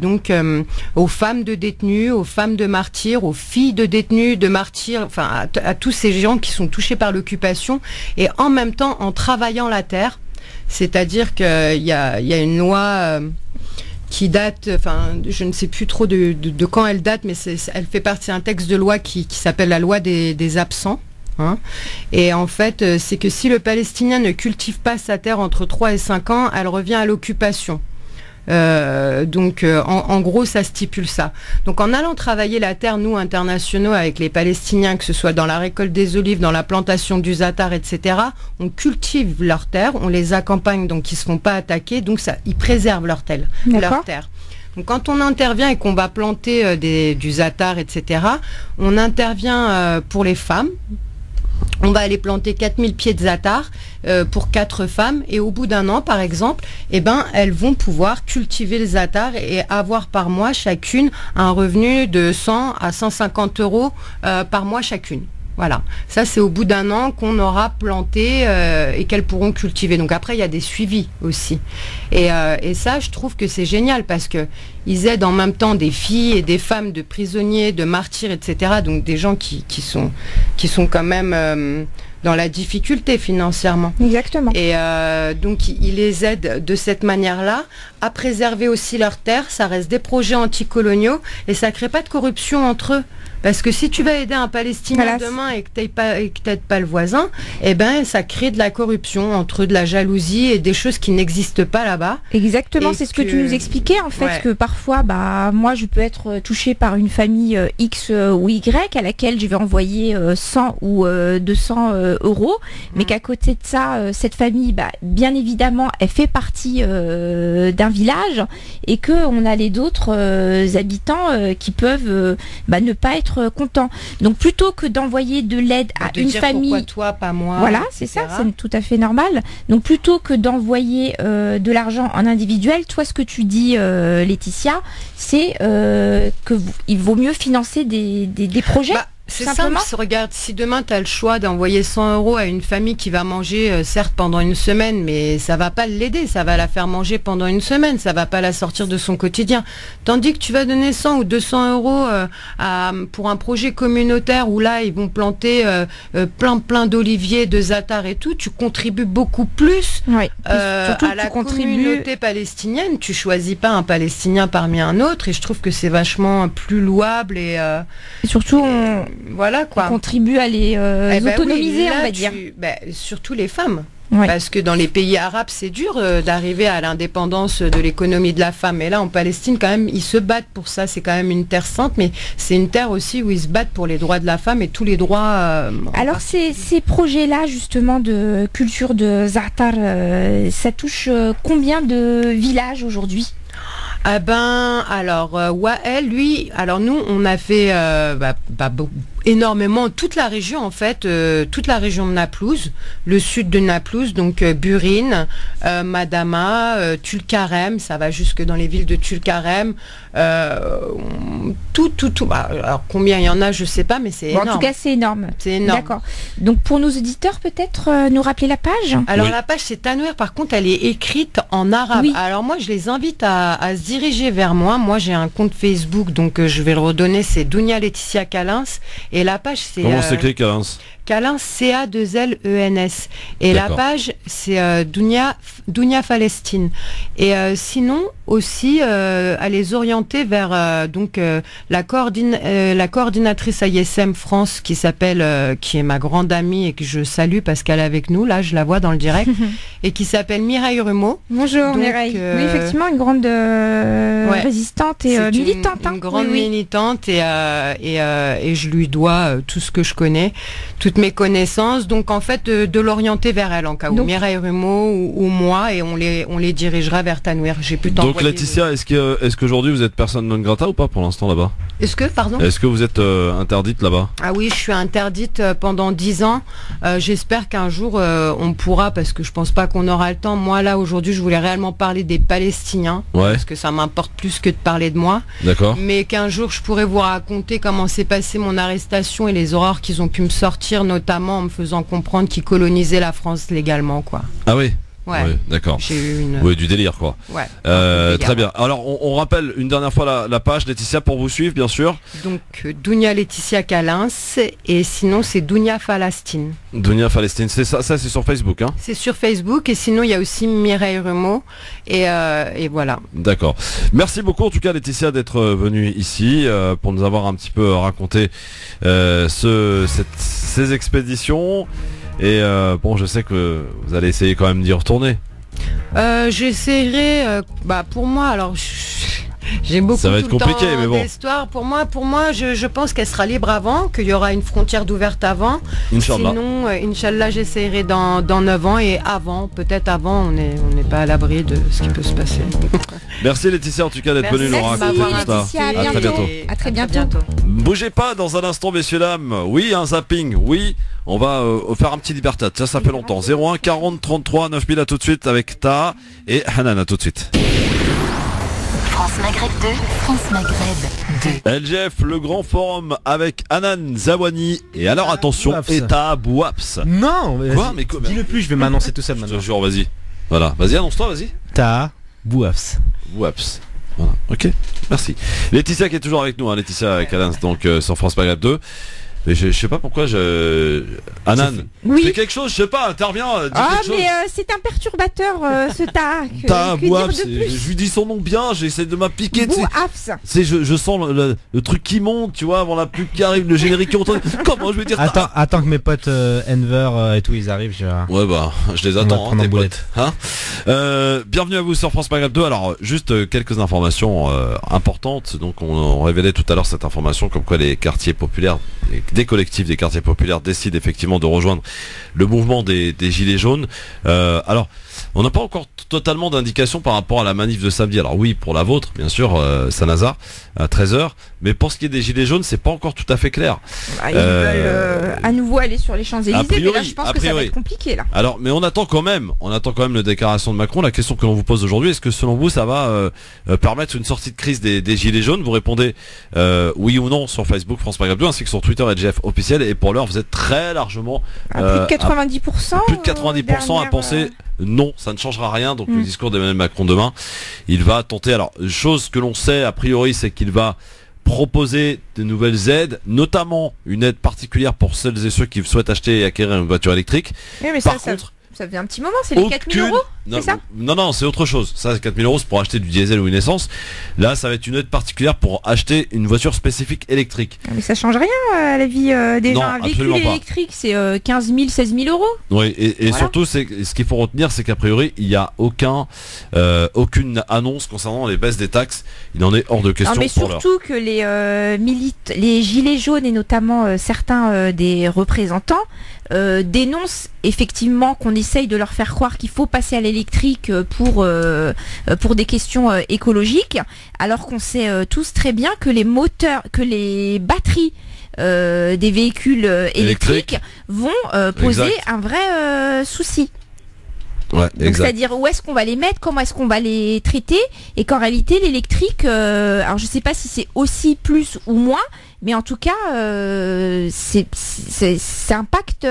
aux femmes de détenus, aux femmes de martyrs, aux filles de détenus, de martyrs, enfin à tous ces gens qui sont touchés par l'occupation, et en même temps en travaillant la terre. C'est-à-dire qu'il y a une loi qui date, je ne sais plus trop de quand elle date, mais elle fait partie d'un texte de loi qui s'appelle la loi des absents. Hein. Et en fait, c'est que si le Palestinien ne cultive pas sa terre entre 3 et 5 ans, elle revient à l'occupation. En gros, ça stipule ça. Donc en allant travailler la terre, nous, internationaux, avec les Palestiniens, que ce soit dans la récolte des olives, dans la plantation du zatar, etc., on cultive leur terre, on les accompagne, donc ils ne se font pas attaquer, donc ils préservent leur terre. Donc quand on intervient et qu'on va planter du zatar, etc., on intervient pour les femmes. On va aller planter 4000 pieds de zatar pour 4 femmes, et au bout d'un an, par exemple, elles vont pouvoir cultiver le zatar et avoir par mois chacune un revenu de 100 à 150 euros par mois chacune. Voilà, ça c'est au bout d'un an qu'on aura planté et qu'elles pourront cultiver. Donc après il y a des suivis aussi. Et ça je trouve que c'est génial parce que ils aident en même temps des filles et des femmes de prisonniers, de martyrs, etc. Donc des gens qui sont quand même dans la difficulté financièrement. Exactement. Et donc ils les aident de cette manière-là à préserver aussi leurs terres. Ça reste des projets anticoloniaux et ça crée pas de corruption entre eux. Parce que si tu vas aider un Palestinien demain et que t'aides pas le voisin, eh ben ça crée de la corruption entre eux, de la jalousie et des choses qui n'existent pas là-bas. Exactement, c'est ce que tu nous expliquais en fait, que parfois moi je peux être touchée par une famille X ou Y à laquelle je vais envoyer 100 ou 200 euros, mais qu'à côté de ça, cette famille, bien évidemment, elle fait partie d'un village et qu'on a les d'autres habitants qui peuvent ne pas être contents. Donc plutôt que d'envoyer de l'aide à une famille, pourquoi toi, pas moi, voilà, c'est ça, c'est tout à fait normal. Donc plutôt que d'envoyer de l'argent en individuel, toi ce que tu dis, Laetitia, c'est qu'il vaut mieux financer des projets. C'est simple, regarde, si demain tu as le choix d'envoyer 100 euros à une famille qui va manger, certes pendant une semaine, mais ça va pas l'aider, ça va la faire manger pendant une semaine, ça va pas la sortir de son quotidien. Tandis que tu vas donner 100 ou 200 euros pour un projet communautaire où là ils vont planter plein d'oliviers, de za'atar et tout, tu contribues beaucoup plus à la communauté palestinienne. Tu choisis pas un Palestinien parmi un autre et je trouve que c'est vachement plus louable et surtout voilà quoi. On contribue à les autonomiser, on va dire. Surtout les femmes. Ouais. Parce que dans les pays arabes, c'est dur d'arriver à l'indépendance de l'économie de la femme. Et là, en Palestine, quand même, ils se battent pour ça. C'est quand même une terre sainte, mais c'est une terre aussi où ils se battent pour les droits de la femme et tous les droits. Alors, ces projets-là, justement, de culture de za'atar, ça touche combien de villages aujourd'hui ? Alors, Wael, lui, alors nous, on a fait énormément toute la région en fait, toute la région de Naplouse, le sud de Naplouse, donc Burin, Madama, Tulkarem, ça va jusque dans les villes de Tulkarem, tout. Alors combien il y en a, je sais pas, mais c'est énorme. En tout cas, c'est énorme. C'est énorme. D'accord. Donc pour nos auditeurs, peut-être nous rappeler la page. Alors la page c'est Tanouir, par contre, elle est écrite en arabe. Oui. Alors moi, je les invite à se diriger vers moi. Moi, j'ai un compte Facebook, donc je vais le redonner. C'est Dounia Laetitia Kalins. Et la page, c'est... Comment s'écrit Kalins ? Kalins, C-A-2-L-E-N-S. Et la page, c'est Dounia Palestine. Et sinon, aussi, à les orienter vers la coordinatrice ISM France, qui s'appelle, qui est ma grande amie et que je salue parce qu'elle est avec nous. Là, je la vois dans le direct. Et qui s'appelle Mireille Rumeau. Bonjour Mireille. Oui, effectivement, une grande résistante et militante. Une grande militante et je lui dois tout ce que je connais, toutes mes connaissances. Donc en fait, de l'orienter vers elle en cas où Mireille Rumeau ou moi, et on les dirigera vers Tanouir. J'ai plus de temps. Donc Laetitia, est-ce qu'aujourd'hui vous êtes personne non grata ou pas pour l'instant là-bas ? Est-ce que vous êtes interdite là-bas ? Ah oui, je suis interdite pendant 10 ans. J'espère qu'un jour on pourra, parce que je pense pas qu'on aura le temps. Moi là aujourd'hui, je voulais réellement parler des Palestiniens, parce que ça m'importe plus que de parler de moi. D'accord. Mais qu'un jour je pourrais vous raconter comment s'est passée mon arrestation et les horreurs qu'ils ont pu me sortir, notamment en me faisant comprendre qu'ils colonisaient la France légalement, quoi. Ah oui. Ouais. Oui, d'accord. J'ai eu une... Oui, du délire, quoi. Ouais. Très bien. Alors, on rappelle une dernière fois la page, Laetitia, pour vous suivre, bien sûr. Donc, Dounia Laetitia Kalins, et sinon, c'est Dounia Palestine. Dounia Palestine, c'est ça c'est sur Facebook, hein ? C'est sur Facebook, et sinon, il y a aussi Mireille Rumeau, et voilà. D'accord. Merci beaucoup, en tout cas, Laetitia, d'être venue ici, pour nous avoir un petit peu raconté ces expéditions. Et je sais que vous allez essayer quand même d'y retourner. J'essaierai. Pour moi, alors j'ai beaucoup. Ça va être compliqué, mais bon. D'histoire. Pour moi, je pense qu'elle sera libre avant, qu'il y aura une frontière d'ouverte avant. Inch'Allah. Sinon, Inch'Allah, j'essaierai dans 9 ans et avant, peut-être avant, on n'est pas à l'abri de ce qui peut se passer. Merci Laetitia, en tout cas, d'être venue nous raconter tout ça. À très bientôt. À très bientôt. Bougez pas dans un instant, messieurs dames. Oui, un zapping. Oui. On va faire un petit libertat, ça fait longtemps. 01 40 33 9000, à tout de suite avec Ta et Hanan, à tout de suite. France Maghreb 2, France Maghreb 2. LGF, le grand forum avec Hanan Zawani. Et alors attention, Eta Bouaps. Non, quoi, dis-le plus, je vais m'annoncer tout seul maintenant. Je te jure, vas-y. Voilà, vas-y, annonce-toi, vas-y. Ta Bouaps. Bouaps. Voilà, ok, merci. Laetitia qui est toujours avec nous, hein, Laetitia avec Hanan, donc sur France Maghreb 2. Mais je sais pas pourquoi Hanan, oui. fais quelque chose, je sais pas, interviens, dis quelque chose. C'est un perturbateur, ce Ta. Ta Bouaps, je lui dis son nom bien, j'essaie de m'appliquer. Bouaps. Je sens le truc qui monte, tu vois, avant la pub qui arrive, le générique qui monte. Comment je vais dire ça? Attends que mes potes Enver et tout, ils arrivent. Ouais, bah, je les attends, tes potes. Hein, bienvenue à vous sur France Maghreb 2. Alors, juste quelques informations importantes. Donc, on révélait tout à l'heure cette information comme quoi les quartiers populaires, des collectifs des quartiers populaires décident effectivement de rejoindre le mouvement des Gilets jaunes. Alors, on n'a pas encore totalement d'indication par rapport à la manif de samedi. Alors oui, pour la vôtre, bien sûr, Saint-Lazare, à 13h. Mais pour ce qui est des Gilets jaunes, c'est pas encore tout à fait clair. Ils veulent à nouveau aller sur les Champs-Élysées, mais là je pense que ça va être compliqué là. Alors, mais on attend quand même la déclaration de Macron. La question que l'on vous pose aujourd'hui, est-ce que selon vous ça va permettre une sortie de crise des Gilets jaunes? Vous répondez oui ou non sur Facebook France Maghreb 2 ainsi que sur Twitter LGF officiel. Et pour l'heure, vous êtes très largement plus de 90%. Plus de 90% à penser non, ça ne changera rien. Donc le discours d'Emmanuel Macron demain, il va tenter. Alors, chose que l'on sait a priori, c'est qu'il va proposer de nouvelles aides, notamment une aide particulière pour celles et ceux qui souhaitent acheter et acquérir une voiture électrique. Oui, mais par contre, ça fait un petit moment, c'est les 4 000 euros, c'est ça? Non, c'est autre chose. Ça, c'est 4 000 euros, c'est pour acheter du diesel ou une essence. Là, ça va être une aide particulière pour acheter une voiture spécifique électrique. Mais ça change rien à la vie des gens. Un véhicule électrique, c'est 15 000, 16 000 euros. Oui, et voilà. Surtout, ce qu'il faut retenir, c'est qu'a priori, il n'y a aucune annonce concernant les baisses des taxes. Il en est hors de question. Non, mais surtout que les Gilets jaunes et notamment certains des représentants dénoncent effectivement qu'on essaye de leur faire croire qu'il faut passer à l'électrique pour des questions écologiques, alors qu'on sait tous très bien que les batteries des véhicules électriques vont poser un vrai souci. Ouais, c'est-à-dire où est-ce qu'on va les mettre, comment est-ce qu'on va les traiter, et qu'en réalité l'électrique, alors je sais pas si c'est aussi plus ou moins, mais en tout cas ça impacte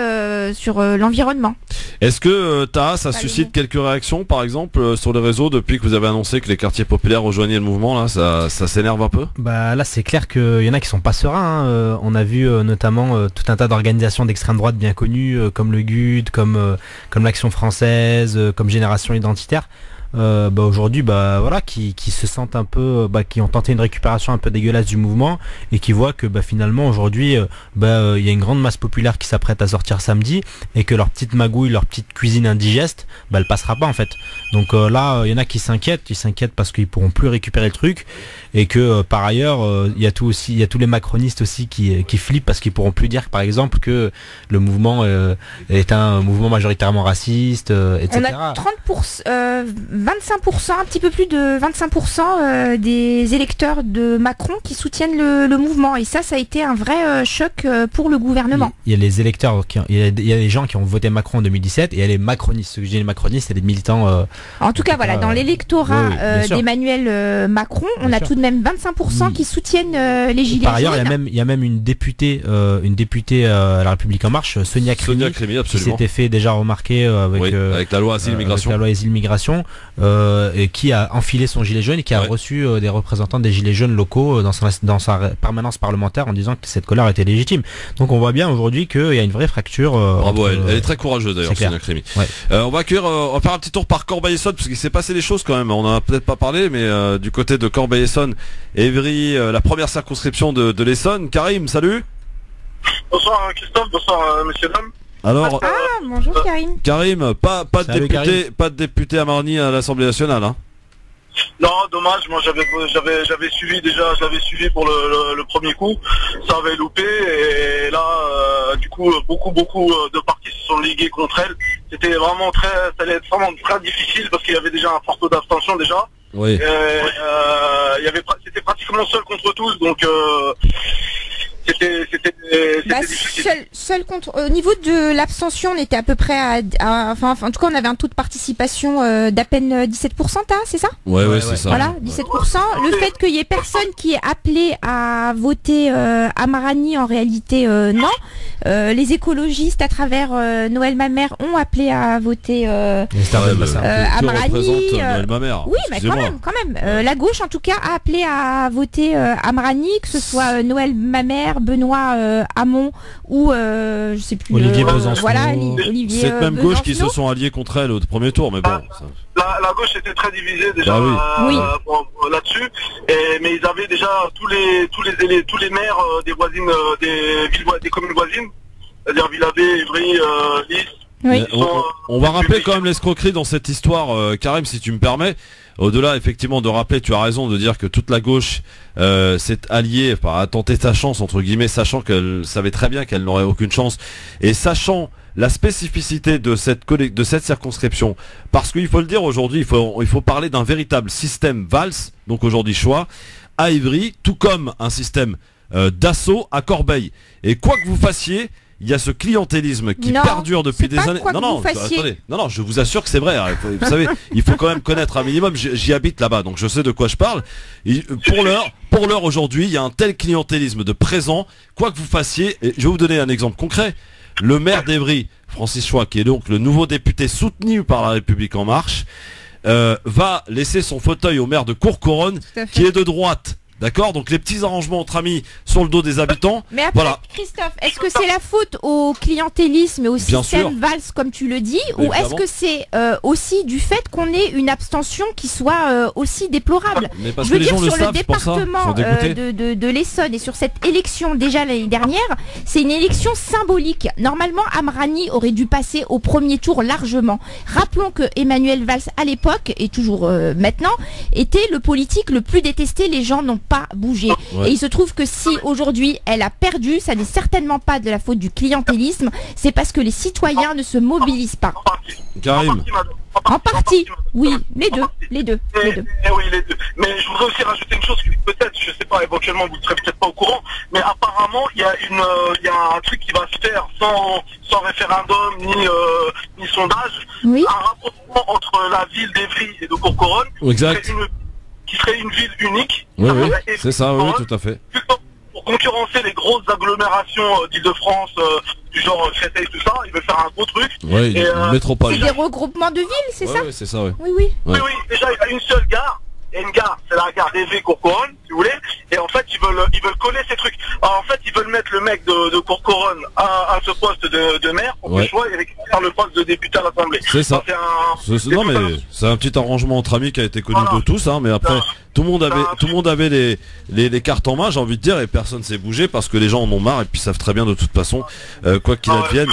sur l'environnement. Est-ce que ça suscite quelques réactions par exemple sur les réseaux depuis que vous avez annoncé que les quartiers populaires rejoignaient le mouvement là, ça s'énerve un peu? Bah là c'est clair qu'il y en a qui sont pas sereins, hein. On a vu notamment tout un tas d'organisations d'extrême droite bien connues comme le GUD, comme l'Action française, comme Génération Identitaire. Aujourd'hui voilà qui se sentent un peu qui ont tenté une récupération un peu dégueulasse du mouvement et qui voient que finalement aujourd'hui il y a une grande masse populaire qui s'apprête à sortir samedi et que leur petite magouille, leur petite cuisine indigeste elle passera pas en fait. Donc là il y en a qui s'inquiètent parce qu'ils pourront plus récupérer le truc et que par ailleurs il y a tous les macronistes aussi qui flippent parce qu'ils pourront plus dire par exemple que le mouvement est un mouvement majoritairement raciste, etc. On a 25%, un petit peu plus de 25% des électeurs de Macron qui soutiennent le mouvement. Et ça a été un vrai choc pour le gouvernement. Il y a les électeurs, il y a les gens qui ont voté Macron en 2017 et il y a les macronistes. Ce que je dis les macronistes, c'est les militants. En tout cas, voilà, dans l'électorat d'Emmanuel Macron, on a tout de même 25% qui soutiennent les Gilets jaunes. Par ailleurs, il y a même une députée à La République En Marche, Sonia Crimi, qui s'était fait déjà remarquer avec la loi Asile-Migration. Et qui a enfilé son gilet jaune et qui a reçu des représentants des gilets jaunes locaux dans sa permanence parlementaire en disant que cette colère était légitime. Donc on voit bien aujourd'hui qu'il y a une vraie fracture. Bravo, elle est très courageuse d'ailleurs, Sonia Crimi. On va faire un petit tour par Corbeil-Essonnes parce qu'il s'est passé des choses quand même. On en a peut-être pas parlé, mais du côté de Corbeil-Essonnes, Évry, la première circonscription de l'Essonne. Karim, salut. Bonsoir Christophe, bonsoir messieurs dames. Alors, bonjour Karim. Karim, pas de député à Marny à l'Assemblée nationale, hein? Non, dommage. Moi, j'avais suivi pour le premier coup. Ça avait loupé et là, du coup, beaucoup de partis se sont ligués contre elle. C'était vraiment ça allait être vraiment très difficile parce qu'il y avait déjà un fort taux d'abstention déjà. Oui. C'était pratiquement seul contre tous, donc. Au niveau de l'abstention, on était à peu près en tout cas, on avait un taux de participation d'à peine 17%, c'est ça? Ouais, c'est ça. Voilà, 17%. Le fait qu'il y ait personne qui ait appelé à voter Amrani, en réalité, non. Les écologistes, à travers Noël Mamère, ont appelé à voter Amrani. Noël Mamère. Oui, mais quand même. La gauche, en tout cas, a appelé à voter Amrani, que ce soit Noël Mamère, Benoît Hamon ou je sais plus. Olivier Besançon. Voilà, Olivier. Cette même gauche qui se sont alliés contre elle au premier tour, mais bon. La gauche était très divisée déjà là-dessus, mais ils avaient déjà tous les maires des voisines, des communes voisines, c'est-à-dire Villabé, Ivry, Lys. Oui. On va rappeler quand même l'escroquerie dans cette histoire, Karim, si tu me permets. Au-delà, effectivement, de rappeler, tu as raison de dire que toute la gauche s'est alliée, a tenté sa chance, entre guillemets, sachant qu'elle savait très bien qu'elle n'aurait aucune chance, et sachant la spécificité de cette circonscription, parce qu'il faut le dire aujourd'hui, il faut parler d'un véritable système Valls, donc aujourd'hui choix, à Ivry, tout comme un système d'assaut à Corbeil. Et quoi que vous fassiez, il y a ce clientélisme qui perdure depuis des années. Attendez. Non, je vous assure que c'est vrai. Vous savez, il faut quand même connaître un minimum. J'y habite là-bas, donc je sais de quoi je parle. Et pour l'heure aujourd'hui, il y a un tel clientélisme de présent, quoi que vous fassiez. Et je vais vous donner un exemple concret. Le maire d'Evry, Francis Choix, qui est donc le nouveau député soutenu par La République En Marche, va laisser son fauteuil au maire de Courcouronnes, qui est de droite. D'accord, donc les petits arrangements entre amis sur le dos des habitants. Mais après, voilà. Christophe, est-ce que c'est la faute au clientélisme et au système Valls, comme tu le dis, ou est-ce que c'est aussi du fait qu'on ait une abstention qui soit aussi déplorable? Je veux dire, sur le département de l'Essonne et sur cette élection déjà l'année dernière, c'est une élection symbolique. Normalement, Amrani aurait dû passer au premier tour largement. Rappelons que Emmanuel Valls, à l'époque, et toujours maintenant, était le politique le plus détesté. Les gens n'ont pas bougé. Et il se trouve que si aujourd'hui elle a perdu, ça n'est certainement pas de la faute du clientélisme, c'est parce que les citoyens ne se mobilisent pas. Karim. En partie, oui, les deux. Oui, les deux. Mais je voudrais aussi rajouter une chose qui peut-être, je sais pas, éventuellement vous ne serez peut-être pas au courant, mais apparemment il y a un truc qui va se faire sans référendum ni sondage, un rapprochement entre la ville d'Evry et de Courcouronnes. Exact. Qui serait une ville unique. Oui, c'est ça, oui, tout à fait. Pour concurrencer les grosses agglomérations d'Île-de-France, du genre Créteil, tout ça, il veut faire un gros truc. Oui, une métropole. C'est des regroupements de villes, c'est ça? Oui, c'est ça, oui. Oui, déjà, il y a une seule gare. Et une gare, c'est la gare d'Evry Courcouronnes, si vous voulez. Et en fait, ils veulent coller ces trucs. Alors, en fait, ils veulent mettre le mec de Courcouronnes à ce poste de maire pour que Choix récupère le poste de député à l'Assemblée. C'est ça. Non, mais c'est un petit arrangement entre amis qui a été connu de tous, hein. Mais après, tout le monde avait les cartes en main, j'ai envie de dire, et personne s'est bougé parce que les gens en ont marre et puis savent très bien de toute façon, quoi qu'il advienne.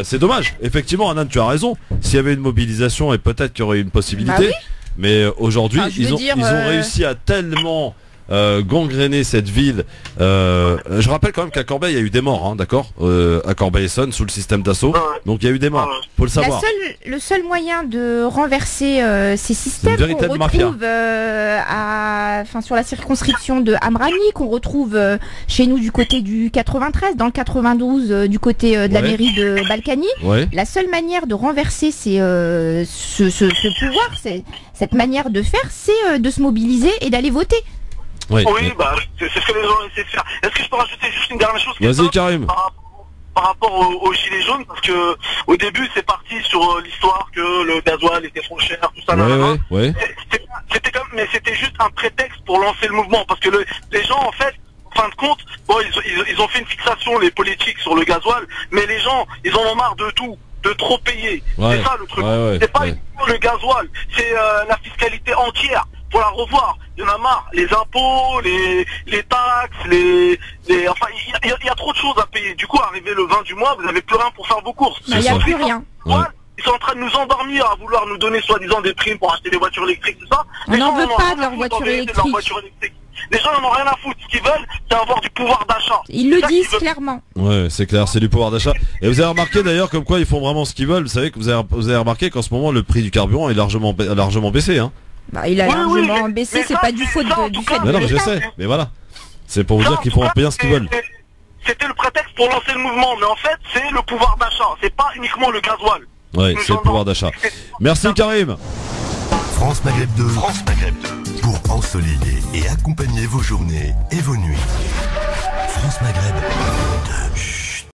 C'est dommage. Effectivement, Anan, tu as raison. S'il y avait une mobilisation, et peut-être qu'il y aurait une possibilité. Mais aujourd'hui, ils ont réussi à tellement gangréner cette ville. Je rappelle quand même qu'à Corbeil, il y a eu des morts, hein, d'accord, à Corbeil-Essonne, sous le système d'assaut. Donc il y a eu des morts, faut le savoir. Le seul moyen de renverser ces systèmes qu'on retrouve sur la circonscription de Amrani, qu'on retrouve chez nous du côté du 93, dans le 92 du côté de la mairie de Balkany, la seule manière de renverser ce pouvoir, cette manière de faire, c'est de se mobiliser et d'aller voter. Oui, c'est ce que les gens essaient de faire. Est-ce que je peux rajouter juste une dernière chose? Vas-y, Karim. Par rapport aux gilets jaunes, parce que au début c'est parti sur l'histoire que le gasoil était trop cher, tout ça. Mais c'était juste un prétexte pour lancer le mouvement, parce que les gens, en fait, en fin de compte, ils ont fait une fixation, les politiques, sur le gasoil, mais les gens, ils en ont marre de tout, de trop payer. C'est ça le truc. C'est pas le gasoil, c'est la fiscalité entière. Pour la revoir, il y en a marre, les impôts, les taxes, enfin, il y a trop de choses à payer. Du coup, arrivé le 20 du mois, vous n'avez plus rien pour faire vos courses. Il n'y a plus rien. Ils sont en train de nous endormir à vouloir nous donner soi-disant des primes pour acheter des voitures électriques, tout ça. On n'en veut pas de leur voiture électrique. Les gens n'en ont rien à foutre. Ce qu'ils veulent, c'est avoir du pouvoir d'achat. Ils le disent clairement. Ouais, c'est clair, c'est du pouvoir d'achat. Et vous avez remarqué d'ailleurs comme quoi ils font vraiment ce qu'ils veulent. Vous savez que vous avez remarqué qu'en ce moment le prix du carburant est largement baissé, hein. Il a largement baissé, c'est pas du fait de mais non, mais je sais, mais voilà. C'est pour vous dire qu'ils font bien ce qu'ils veulent. c'était le prétexte pour lancer le mouvement. Mais en fait, c'est le pouvoir d'achat. C'est pas uniquement le gasoil. Oui, c'est le pouvoir d'achat. Merci Karim. France Maghreb 2. France Maghreb 2. Pour ensoleiller et accompagner vos journées et vos nuits. France Maghreb.